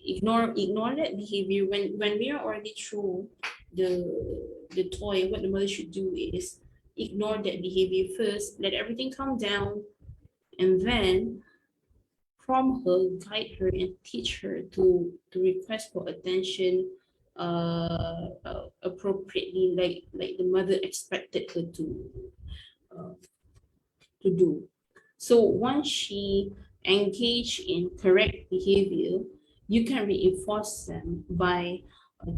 ignore that behavior. When we are already through the toy, what the mother should do is ignore that behavior first, let everything calm down, and then prompt her, guide her, and teach her to request for attention appropriately, like the mother expected her uh, to do. So once she engage in correct behavior, you can reinforce them by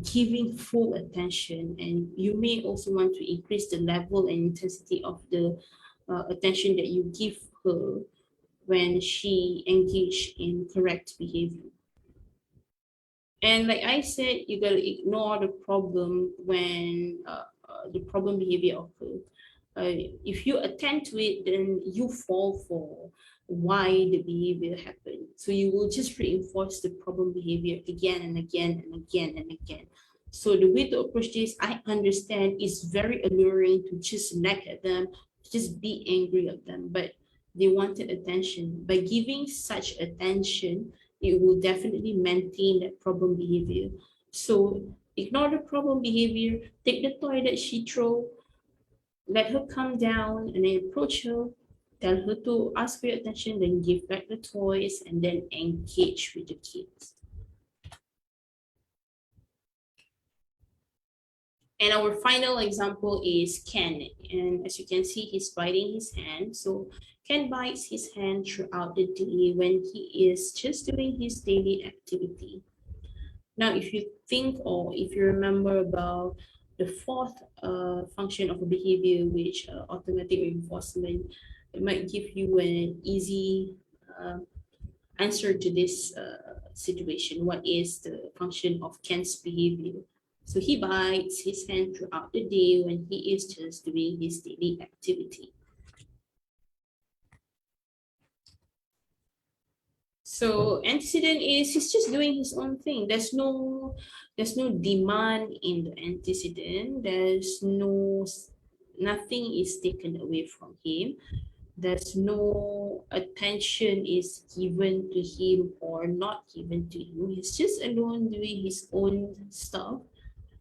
giving full attention, and you may also want to increase the level and intensity of the attention that you give her when she engaged in correct behavior. And like I said, you gotta ignore the problem when the problem behavior occurs. If you attend to it, then you fall for why the behavior happened. So you will just reinforce the problem behavior again and again and again and again. So the way to approach this, I understand, is very alluring to just nag at them, just be angry at them, but they wanted attention. By giving such attention, it will definitely maintain that problem behavior. So ignore the problem behavior, take the toy that she throw, let her calm down, and then approach her, tell her to ask for your attention, then give back the toys, and then engage with the kids. And our final example is Ken. And as you can see, he's biting his hand. So Ken bites his hand throughout the day when he is just doing his daily activity. Now, if you think or if you remember about the fourth function of a behavior, which automatic reinforcement, it might give you an easy answer to this situation. What is the function of Ken's behavior? So he bites his hand throughout the day when he is just doing his daily activity. So antecedent is he's just doing his own thing. There's no demand in the antecedent. Nothing is taken away from him. There's no attention is given to him or not given to him. He's just alone doing his own stuff,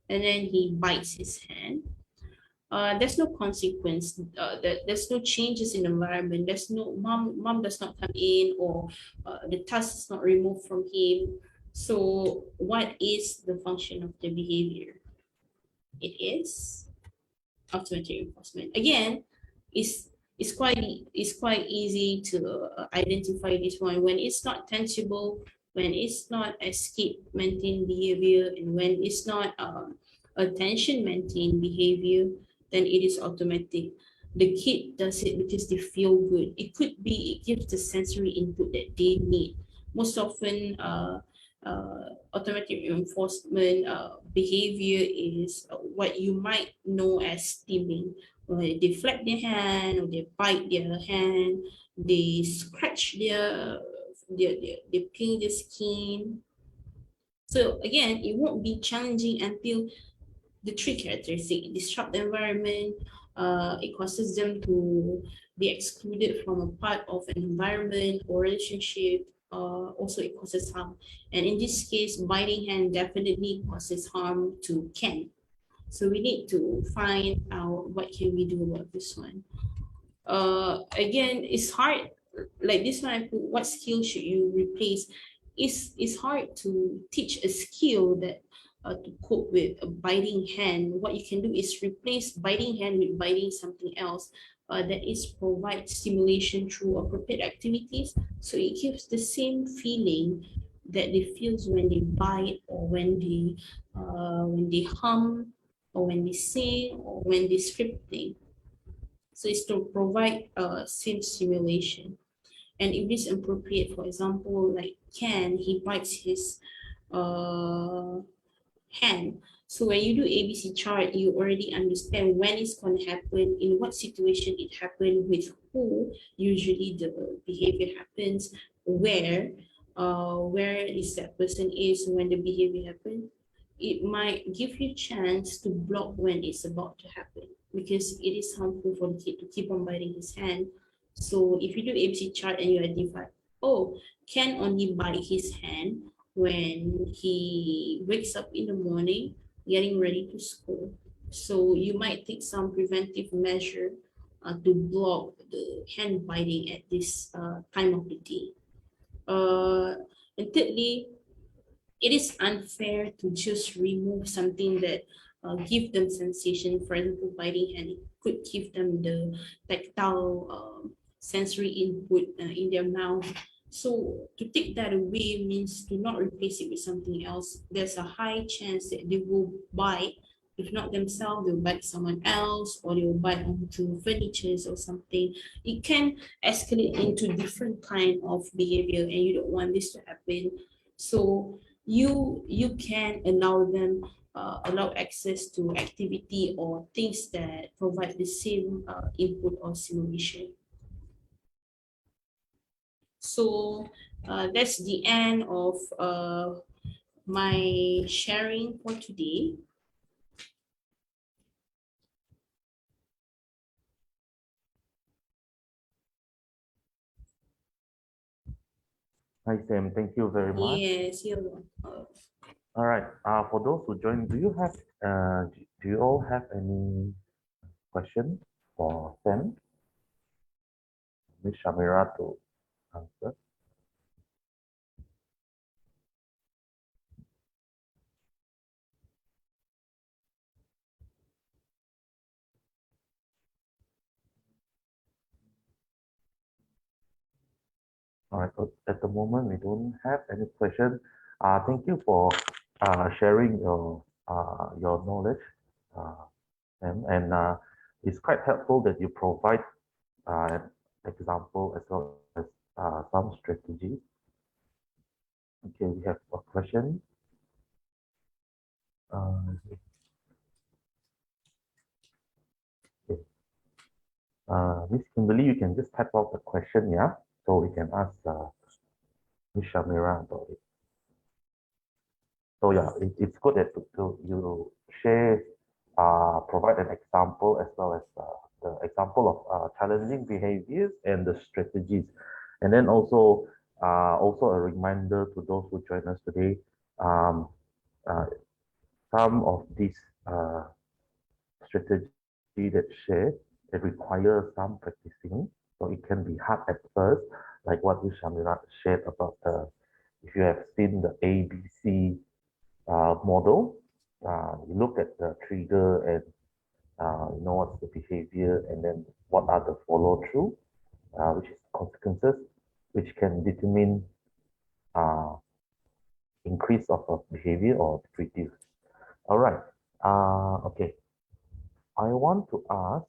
and then he bites his hand. There's no consequence. There's no changes in the environment. There's no mom does not come in, or the task is not removed from him. So what is the function of the behavior? It is automatic reinforcement. Again, is it's quite easy to identify this one when it's not tangible, when it's not escape maintained behavior, and when it's not attention maintained behavior, then it is automatic. The kid does it because they feel good. It could be it gives the sensory input that they need. Most often, automatic reinforcement behavior is what you might know as steaming. They flap their hand, or they bite their hand, they scratch they peel the skin. So again, it won't be challenging until the three characteristics disrupt the environment. It causes them to be excluded from a part of an environment or relationship. Also, it causes harm. And in this case, biting hand definitely causes harm to Ken. So we need to find out what can we do about this one. Again, it's hard. Like this one, I put, what skill should you replace? It's hard to teach a skill that to cope with a biting hand. What you can do is replace biting hand with biting something else. That is provide stimulation through appropriate activities, so it gives the same feeling that they feel when they bite, or when they hum, or when they sing, or when they scripting. So it's to provide same stimulation. And if it's appropriate, for example, like Ken, he bites his uh, hand. So when you do ABC chart, you already understand when it's going to happen, in what situation it happened, with who usually the behavior happens, where is that person is when the behavior happens. It might give you a chance to block when it's about to happen, because it is harmful for the kid to keep on biting his hand. So if you do ABC chart and you identify, oh, Ken only bite his hand when he wakes up in the morning getting ready to school. So you might take some preventive measure to block the hand biting at this time of the day. And thirdly, it is unfair to just remove something that give them sensation. For example, biting hand, it could give them the tactile sensory input in their mouth. So to take that away means to not replace it with something else. There's a high chance that they will bite, if not themselves, they'll bite someone else, or they'll bite onto furnitures or something. It can escalate into different kind of behavior, and you don't want this to happen. So you can allow them allow access to activity or things that provide the same input or simulation. So that's the end of my sharing for today. Hi, Sam. Thank you very much. Yes, you're welcome. All right. For those who joined, do you all have any question for Sam, Miss Shamira to answer? All right. So at the moment, we don't have any question. Thank you for sharing your knowledge, uh, Sam, and it's quite helpful that you provide example as well as some strategies. Okay, we have a question. Uh, okay. Miss Kimberly, you can just type out the question, yeah? So we can ask Miss Shamira about it. So yeah, it's good that you share, provide an example as well as the example of challenging behaviors and the strategies. And then also a reminder to those who join us today, um, uh, some of these strategy that shared, it requires some practicing. So it can be hard at first, like what you Shamira shared about if you have seen the ABC model, you look at the trigger and you know what's the behavior and then what are the follow through, which is consequences, which can determine uh, increase of a behavior or reduce. All right. Okay. I want to ask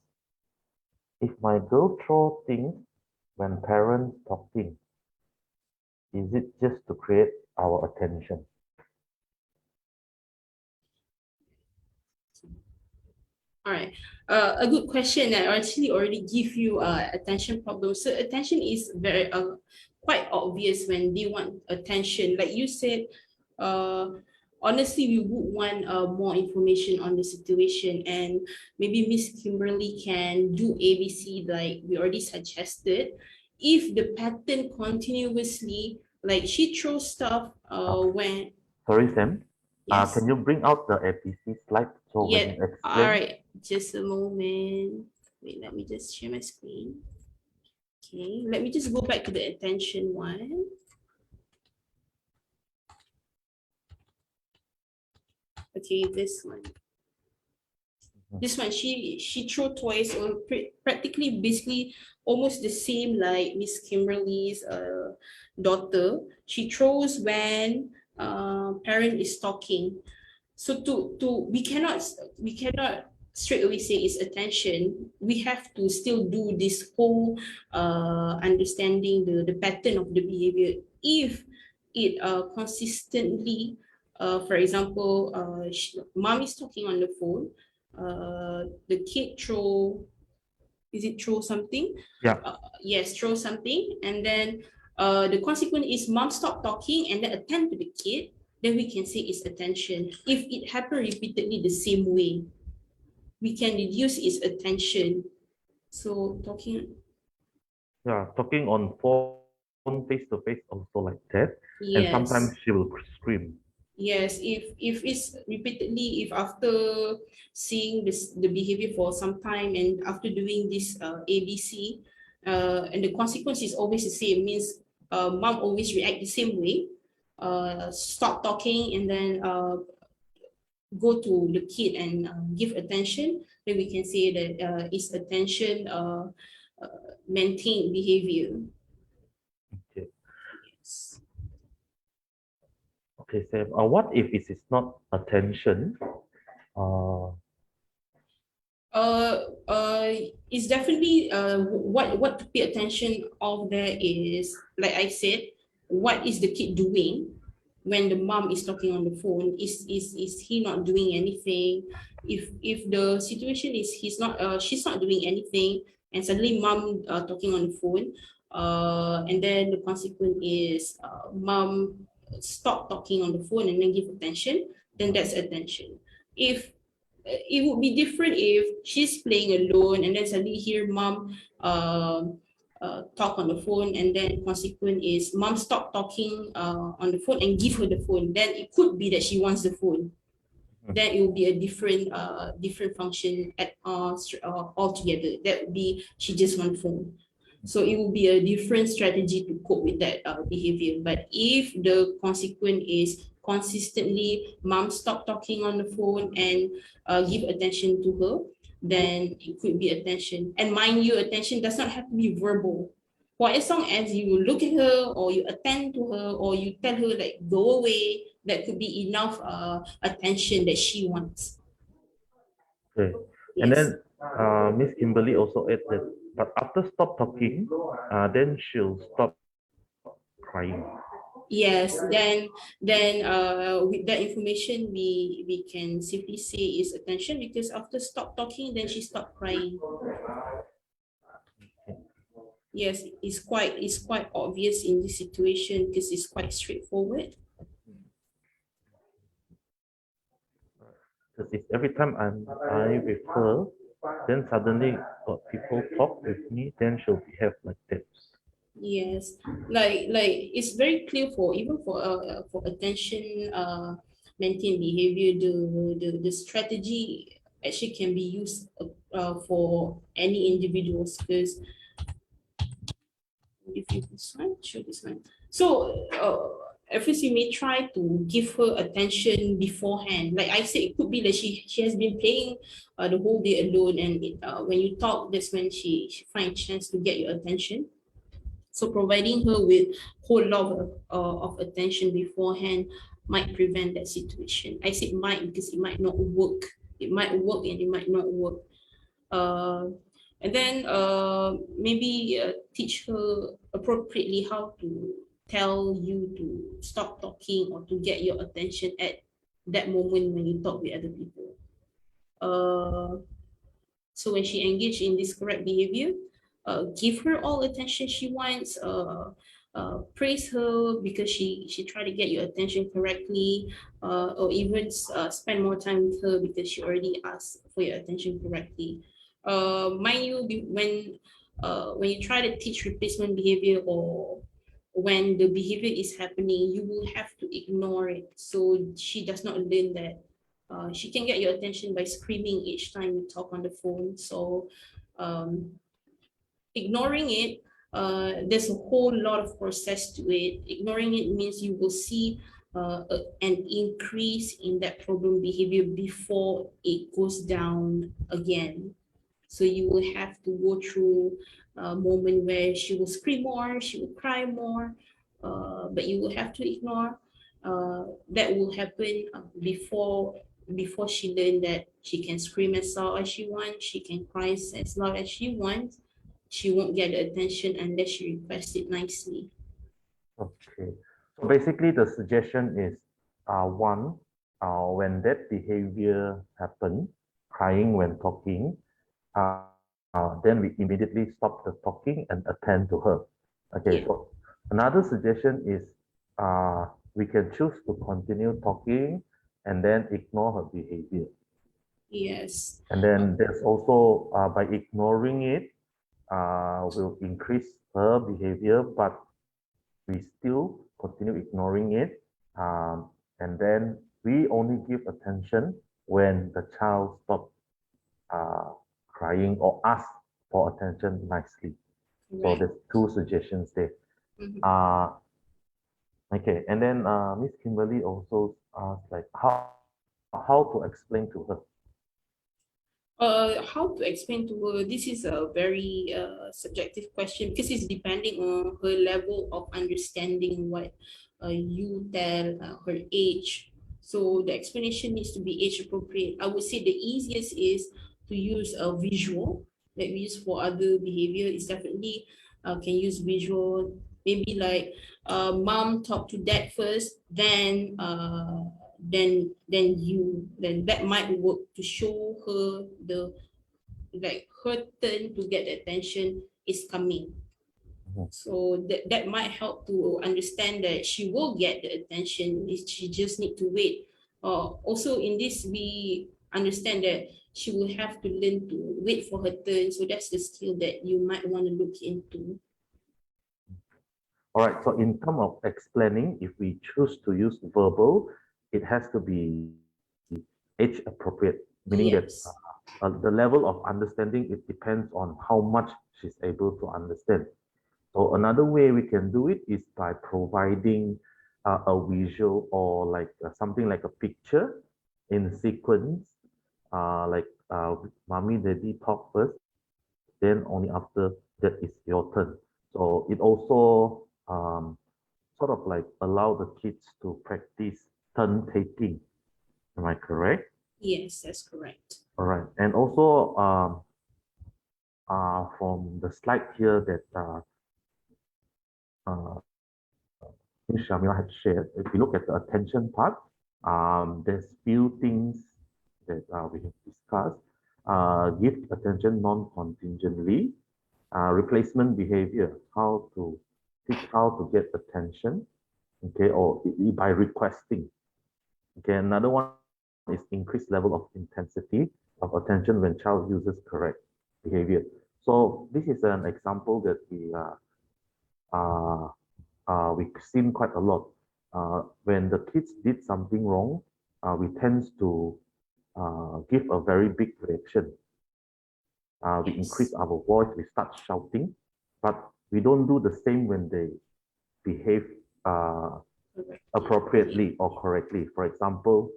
if my girl throw things when parents talking, is it just to create our attention? All right. A good question that actually already give you attention problems. So attention is very quite obvious when they want attention. Like you said, honestly, we would want more information on the situation, and maybe Miss Kimberly can do ABC like we already suggested. If the pattern continuously, like she throws stuff Okay. when Sorry, Sam. Can yes. you bring out the ABC slide so when Yeah, you all explain? right, just a moment. Wait, let me just share my screen. Okay, let me just go back to the attention one. Okay, this one. This one, she threw toys or practically basically almost the same like Miss Kimberly's daughter. She throws when parent is talking. So to we cannot straight away say it's attention. We have to still do this whole understanding the pattern of the behavior. If it consistently for example mom is talking on the phone, the kid throw, is it throw something, Yeah. yes, throw something, and then the consequence is mom stop talking and then attend to the kid, then we can say it's attention. If it happen repeatedly the same way, we can reduce its attention. So talking, Yeah, talking on phone face to face also like that. And sometimes she yes, will scream. yes, if it's repeatedly, if after seeing this the behavior for some time and after doing this ABC, and the consequence is always the same, means mom always react the same way, stop talking and then go to the kid and give attention, then we can say that it's attention maintained behavior. Okay. Okay, Sam. What if it is not attention? Uh, It's definitely what to pay attention of there is, like I said, what is the kid doing when the mom is talking on the phone? Is he not doing anything? If the situation is she's not doing anything, and suddenly mom talking on the phone, and then the consequence is mom stop talking on the phone and then give attention, then that's attention. If it would be different if she's playing alone and then suddenly hear mom talk on the phone, and then consequent is mom stop talking on the phone and give her the phone. Then it could be that she wants the phone. Then it will be a different function altogether. That would be she just want phone. So it will be a different strategy to cope with that behavior. But if the consequence is consistently mom stop talking on the phone and give attention to her, then it could be attention. And mind you, attention does not have to be verbal. For as long as you look at her or you attend to her or you tell her like go away, that could be enough attention that she wants. okay. And Yes. then Miss Kimberly also added that, but after stop talking, then she'll stop crying. Yes, then with that information we can simply say is attention, because after stop talking then she stopped crying. Yes, it's quite obvious in this situation because it's quite straightforward. Because if every time I with her, then suddenly got people talk with me, then she'll behave like that. Yes, like it's very clear for even for attention maintain behavior, the strategy actually can be used for any individuals, because if you this one, show this one. So at first you may try to give her attention beforehand. Like I said, it could be that she has been playing the whole day alone, and when you talk, that's when she finds chance to get your attention. So providing her with whole lot of attention beforehand might prevent that situation. I said might because it might not work. It might work and it might not work. Uh, and then maybe teach her appropriately how to tell you to stop talking or to get your attention at that moment when you talk with other people. Uh, so when she engaged in this correct behavior, give her all attention she wants. Praise her because she tried to get your attention correctly, or even spend more time with her because she already asked for your attention correctly. Mind you, when you try to teach replacement behavior, or when the behavior is happening, you will have to ignore it so she does not learn that she can get your attention by screaming each time you talk on the phone. So um, ignoring it, there's a whole lot of process to it. Ignoring it means you will see an increase in that problem behavior before it goes down again. So you will have to go through a moment where she will scream more, she will cry more, but you will have to ignore. That will happen before she learn that she can scream as loud as she wants, she can cry as loud as she wants. She won't get the attention unless she requests it nicely. Okay. So basically, the suggestion is, one, when that behavior happen, crying when talking, then we immediately stop the talking and attend to her. Okay. Yeah. So another suggestion is, we can choose to continue talking and then ignore her behavior. Yes. And then there's also, by ignoring it, will increase her behavior, but we still continue ignoring it. And then we only give attention when the child stops uh, crying or asks for attention nicely. So Right. there's two suggestions there. Mhm. Uh, okay, and then Miss Kimberly also asked like how to explain to her. How to explain to her? This is a very subjective question because it's depending on her level of understanding what you tell, her age. So the explanation needs to be age appropriate. I would say the easiest is to use a visual that we use for other behavior. Is definitely can use visual. Maybe like mom talk to dad first, then that might work to show her the like her turn to get attention is coming. Mhm. So that might help to understand that she will get the attention. She just need to wait. Also in this we understand that she will have to learn to wait for her turn. So that's the skill that you might want to look into. All right, so in terms of explaining, if we choose to use verbal, it has to be age appropriate, meaning that Yes. the level of understanding, it depends on how much she's able to understand. So another way we can do it is by providing a visual or like something like a picture in sequence, like mommy, daddy talk first, then only after that is your turn. So it also sort of like allow the kids to practice turn taking. Am I correct? Yes, that's correct. All right. And also from the slide here that Ms. Shamila had shared, if you look at the attention part, there's few things that we have discussed. Give attention non-contingently, replacement behavior, how to teach how to get attention, okay, or by requesting. Okay, another one is increased level of intensity of attention when child uses correct behavior. So this is an example that uh, we've seen quite a lot. When the kids did something wrong, we tend to give a very big reaction. We increase Yes. our voice, we start shouting, but we don't do the same when they behave uh, Correctly. Okay. appropriately or correctly. For example,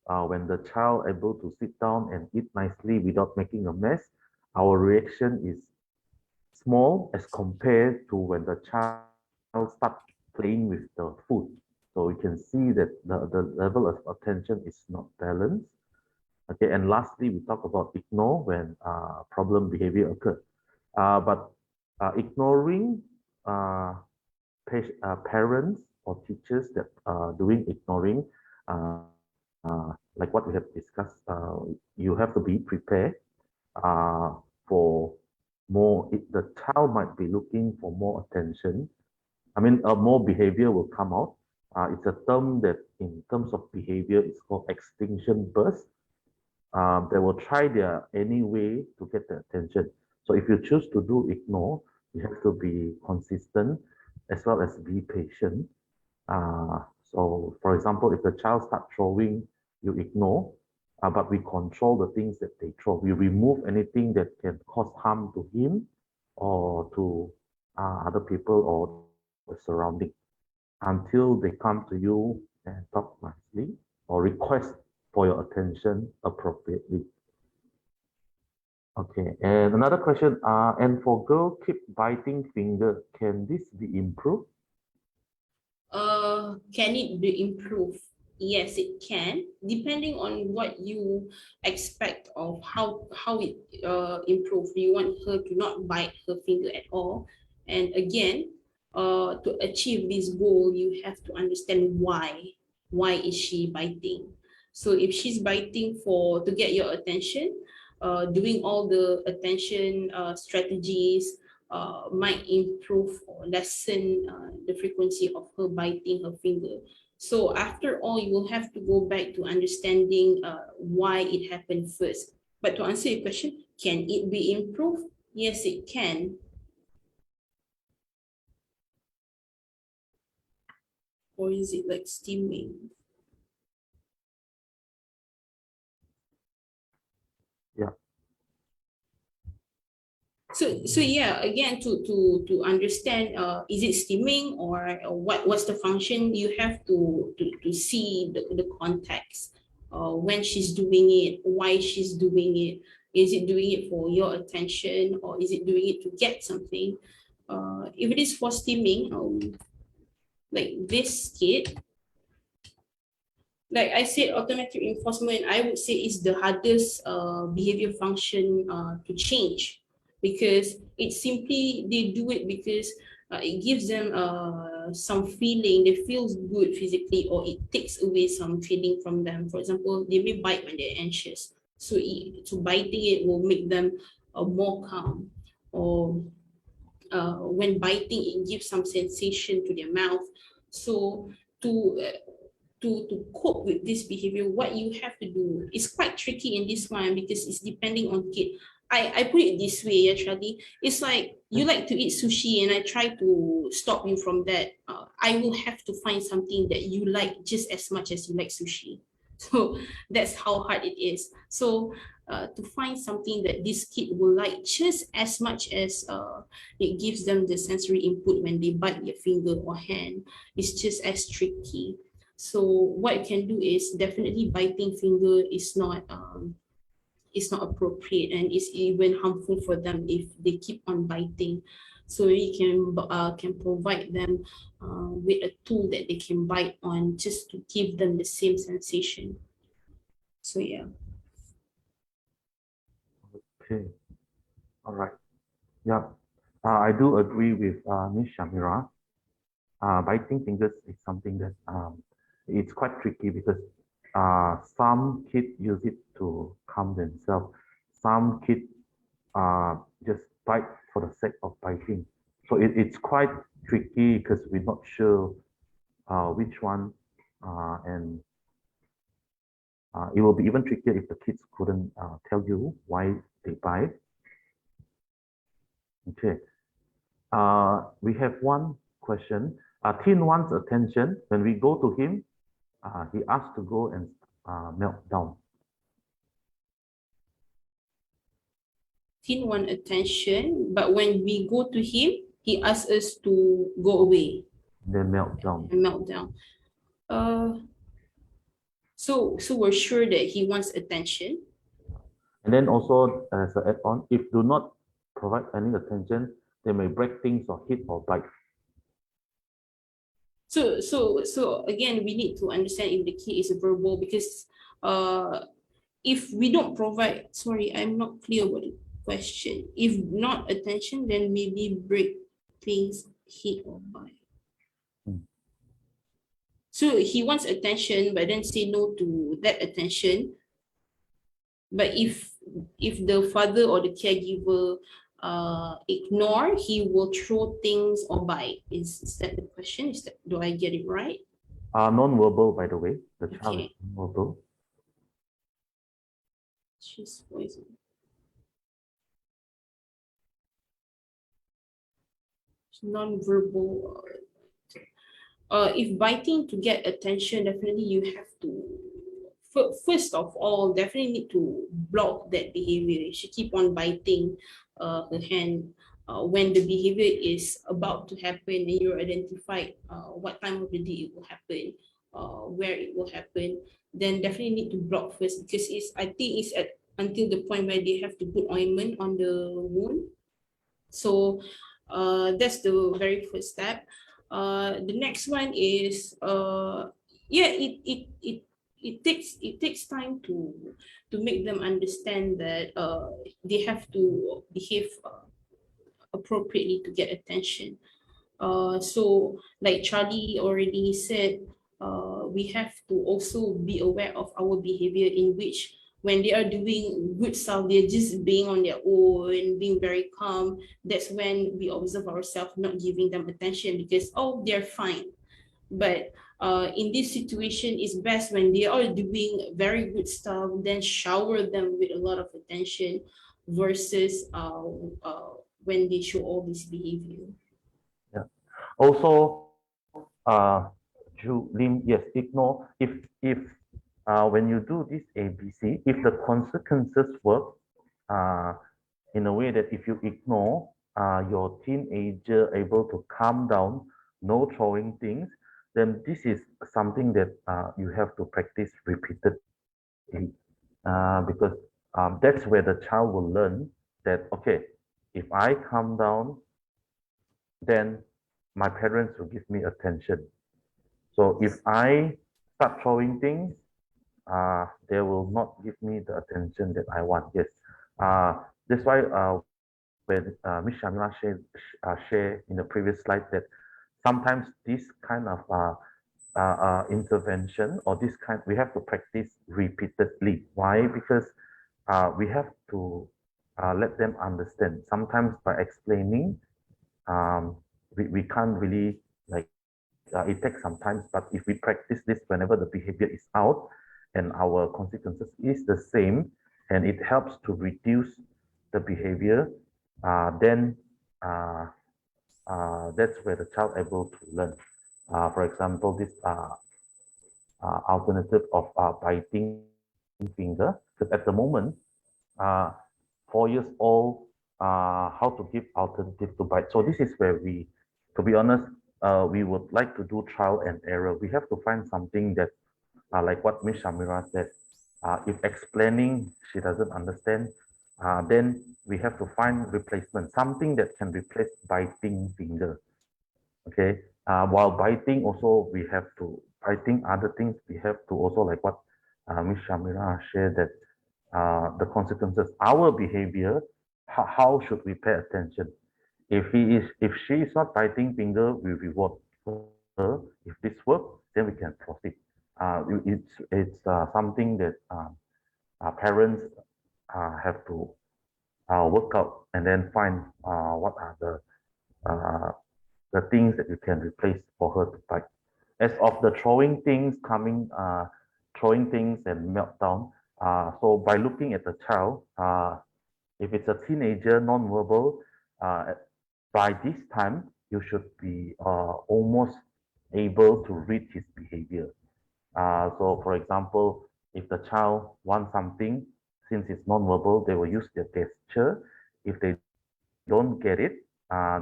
when the child able to sit down and eat nicely without making a mess, our reaction is small as compared to when the child start playing with the food. So we can see that the level of attention is not balanced. Okay, and lastly, we talk about ignore when problem behavior occur. But ignoring uh, parents or teachers that are doing ignoring, like what we have discussed, you have to be prepared for more. The child might be looking for more attention. I mean, more behavior will come out. It's a term that, in terms of behavior, is called extinction burst. They will try their any way to get the attention. So if you choose to do ignore, you have to be consistent as well as be patient. So for example, if the child start throwing, you ignore, but we control the things that they throw. We remove anything that can cause harm to him or to other people or the surrounding until they come to you and talk nicely or request for your attention appropriately. Okay, and another question, and for girl keep biting finger, can this be improved? Can it be improved? Yes, it can, depending on what you expect of how it improve. Do you want her to not bite her finger at all? And again, to achieve this goal, you have to understand why. Why is she biting? So if she's biting for to get your attention, doing all the attention strategies might improve or lessen the frequency of her biting her finger. So after all, you will have to go back to understanding why it happened first. But to answer your question, can it be improved? Yes, it can. Or is it like steaming? Yeah. So yeah, again, to understand, is it steaming or what's the function? You have to see the context, when she's doing it, why she's doing it. Is it doing it for your attention, or is it doing it to get something? If it is for stimming, like this kid, like I said, automatic reinforcement, I would say is the hardest behavior function to change, because it simply, they do it because it gives them some feeling, they feel good physically, or it takes away some feeling from them. For example, they may bite when they're anxious. So biting it will make them more calm. Or when biting, it gives some sensation to their mouth. So to to cope with this behavior, what you have to do is quite tricky in this one, because it's depending on kid. I put it this way, yeah, Charlie. It's like you like to eat sushi, and I try to stop you from that. I will have to find something that you like just as much as you like sushi. So that's how hard it is. So to find something that this kid will like just as much as it gives them the sensory input when they bite their finger or hand, is just as tricky. So what you can do is, definitely biting finger is not appropriate, and it's even harmful for them if they keep on biting. So you can provide them with a tool that they can bite on, just to give them the same sensation. So yeah. Okay. All right. Yeah. I do agree with Miss Shamira. Biting fingers is something that it's quite tricky because some kids use it to calm themselves. Some kids just bite for the sake of biting. So it's quite tricky because we're not sure which one, and it will be even trickier if the kids couldn't tell you why they bite. Okay. We have one question. Teen wants attention. When we go to him, he asked to go and melt down. Teen want attention, but when we go to him, he asks us to go away Then melt down. and melt down. So we're sure that he wants attention. And then also as an add-on, if do not provide any attention, they may break things or hit or bite. So again, we need to understand if the kid is verbal, because if we don't provide, sorry, I'm not clear about the question. If not attention, then maybe break things, hit or bite. So he wants attention, but then say no to that attention. But if the father or the caregiver ignore, he will throw things or bite. Is that the question? Do I get it right? Non-verbal, by the way. The child is Okay. non-verbal. She's poison. Non-verbal. If biting to get attention, definitely you have to, first of all, definitely need to block that behavior. You should keep on biting her hand when the behavior is about to happen, and you identified what time of the day it will happen, where it will happen. Then definitely need to block first, because I think it's at until the point where they have to put ointment on the wound. So that's the very first step. The next one is yeah, it takes time to make them understand that they have to behave appropriately to get attention. So like Charlie already said, we have to also be aware of our behavior, in which when they are doing good stuff, they're just being on their own, being very calm. That's when we observe ourselves not giving them attention, because, oh, they're fine. But in this situation, it's best when they are doing very good stuff, then shower them with a lot of attention, versus when they show all this behavior. Yeah. Also, Lim, yes, ignore if when you do this ABC, if the consequences work in a way that if you ignore your teenager able to calm down, no throwing things, then this is something that you have to practice repeatedly because that's where the child will learn that, okay, if I calm down, then my parents will give me attention. So if I start throwing things, they will not give me the attention that I want. Yes. That's why when Miss Shamila share in the previous slide that sometimes this kind of intervention or this kind we have to practice repeatedly. Why? Because we have to let them understand. Sometimes by explaining, um, we can't really like it takes some time. But if we practice this whenever the behavior is out and our consequences is the same, and it helps to reduce the behavior, then uh, that's where the child able to learn. For example, this alternative of biting finger, because at the moment, uh, 4 years old, how to give alternative to bite. So this is where we, to be honest, we would like to do trial and error. We have to find something that, like what Miss Shamira said, if explaining she doesn't understand, then we have to find replacement, something that can replace biting finger. Okay. While biting also we have to biting other things we have to also like what Miss Shamira shared that the consequences, our behavior, how should we pay attention? If she is not biting finger, we reward her. If this works, then we can proceed. It's something that our parents have to work out and then find what are uh, the things that you can replace for her to bite. As of the throwing things coming, throwing things and meltdown. So by looking at the child, if it's a teenager, non-verbal, uh, by this time you should be almost able to read his behavior. So, for example, if the child wants something, since it's non-verbal, they will use their gesture. If they don't get it,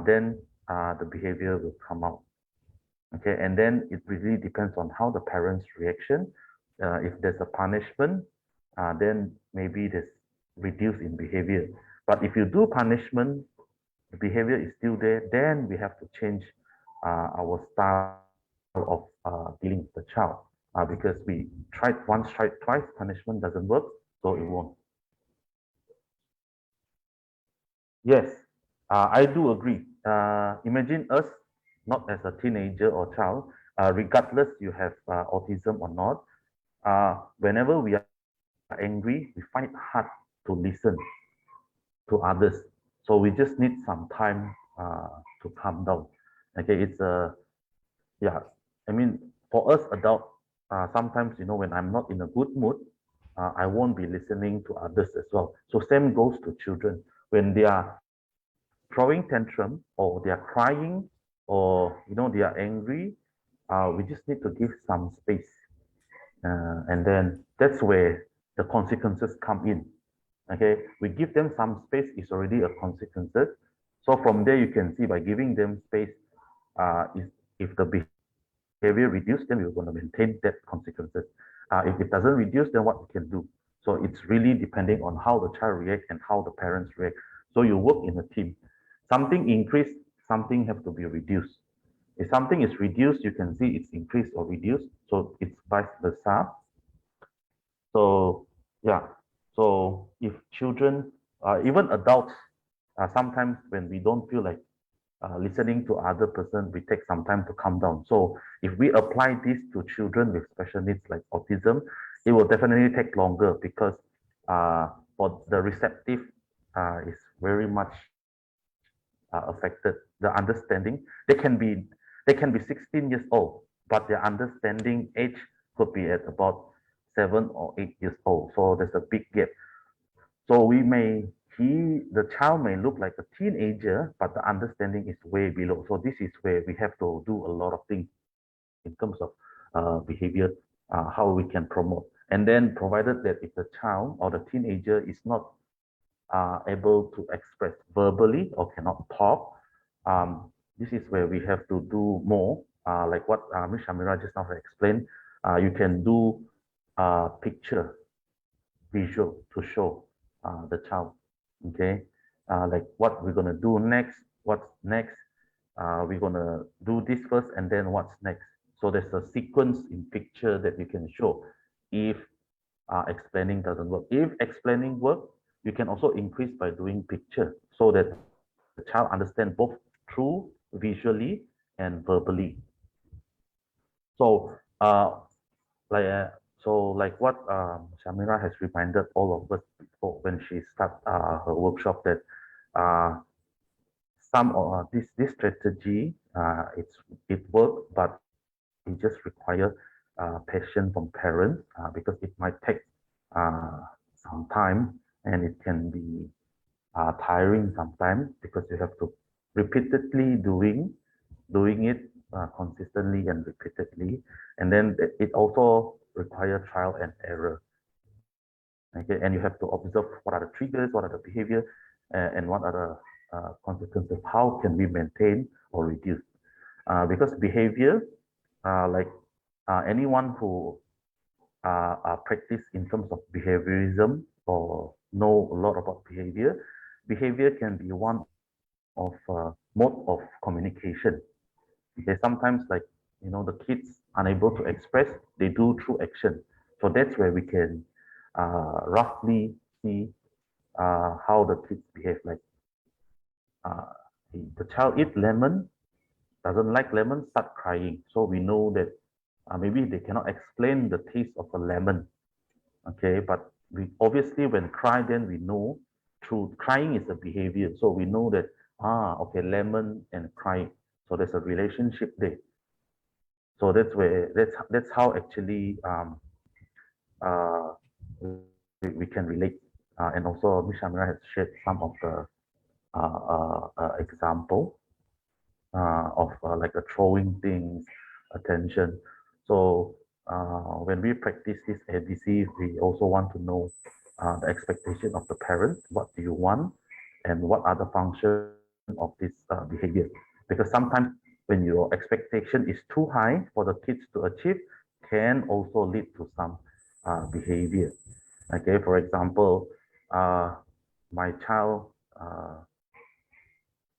then the behavior will come out. Okay, and then it really depends on how the parents' reaction. If there's a punishment, then maybe there's reduce in behavior. But if you do punishment, the behavior is still there, then we have to change our style of dealing with the child because we tried once, tried twice, punishment doesn't work, so it won't. Yes, I do agree. Imagine us not as a teenager or child, regardless you have autism or not. Whenever we are angry, we find it hard to listen to others. So we just need some time to calm down. Okay, it's a yeah. I mean, for us adult, sometimes when I'm not in a good mood, I won't be listening to others as well. So same goes to children when they are throwing tantrum or they are crying or they are angry. We just need to give some space, and then that's where the consequences come in. Okay, we give them some space is already a consequences. So from there you can see by giving them space, if the behavior reduce, then we're going to maintain that consequences. If it doesn't reduce, then what we can do. So it's really depending on how the child react and how the parents react. So you work in a team. Something increased, something have to be reduced. If something is reduced, you can see it's increased or reduced. So it's vice versa. So yeah, so if children, even adults, sometimes when we don't feel like listening to other person, we take some time to calm down. So if we apply this to children with special needs like autism, it will definitely take longer because for the receptive is very much affected. The understanding they can be 16 years old, but their understanding age could be at about 7 or 8 years old. So there's a big gap. So the child may look like a teenager, but the understanding is way below. So this is where we have to do a lot of things in terms of behavior, how we can promote. And then provided that if the child or the teenager is not able to express verbally or cannot talk, this is where we have to do more. Like what Ms. Shamira just now explained, you can do picture, visual to show. the child. Okay, like what we're gonna do next, what's next. We're gonna do this first, and then what's next. So there's a sequence in picture that you can show. If explaining doesn't work, if explaining work, you can also increase by doing picture so that the child understand both through visually and verbally. So like like what Shamira has reminded all of us before when she started her workshop that uh, some this strategy it worked, but it just require patience from parents because it might take uh, some time and it can be tiring sometimes because you have to repeatedly doing it consistently and repeatedly, and then it also requires trial and error. Okay, and you have to observe what are the triggers, what are the behavior, and what are the consequences. How can we maintain or reduce? Because behavior, like anyone who practice in terms of behaviorism or know a lot about behavior, behavior can be one of mode of communication. Okay, sometimes like the kids unable to express, they do through action. So that's where we can roughly see how the kids behave. Like uh, the child eat lemon, doesn't like lemon, start crying. So we know that maybe they cannot explain the taste of a lemon. Okay, but we obviously when cry, then we know through crying is a behavior. So we know that okay, lemon and crying. So there's a relationship there. So that's how actually we can relate. And also Miss Shamira has shared some of the example of like a throwing things, attention. So when we practice this ADC, we also want to know the expectation of the parent. What do you want, and what are the function of this behavior? Because sometimes when your expectation is too high for the kids to achieve, can also lead to some behavior. Okay, for example, uh, my child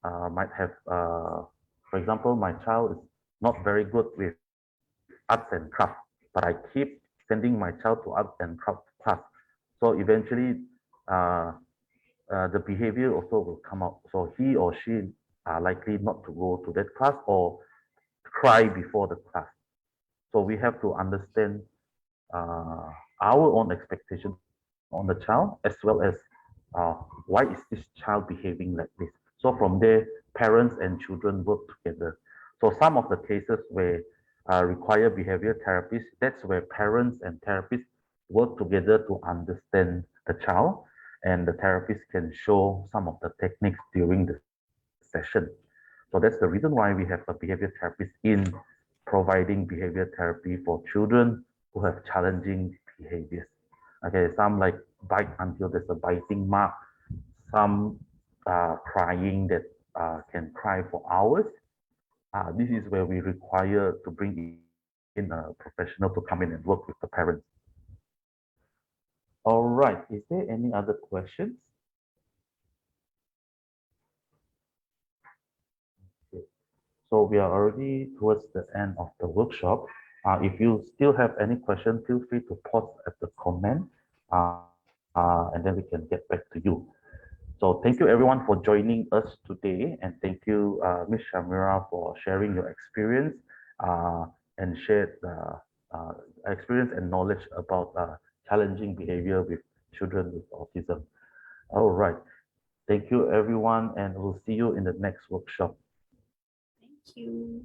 might have, for example, my child is not very good with arts and craft, but I keep sending my child to arts and craft class. So eventually, uh, the behavior also will come out. So he or she are likely not to go to that class or cry before the class. So we have to understand uh, our own expectation on the child as well as why is this child behaving like this. So from there, parents and children work together. So some of the cases where require behavior therapists, that's where parents and therapists work together to understand the child, and the therapist can show some of the techniques during the session. So that's the reason why we have a behavior therapist in providing behavior therapy for children who have challenging behaviors. Okay, some like bite until there's a biting mark, some crying that can cry for hours. This is where we require to bring in a professional to come in and work with the parents. All right, is there any other questions? Okay. So we are already towards the end of the workshop. If you still have any question, feel free to post at the comment, and then we can get back to you. So thank you everyone for joining us today, and thank you, Ms. Shamira, for sharing your experience uh, and shared uh, experience and knowledge about challenging behavior with children with autism. All right. Thank you, everyone, and we'll see you in the next workshop. Thank you.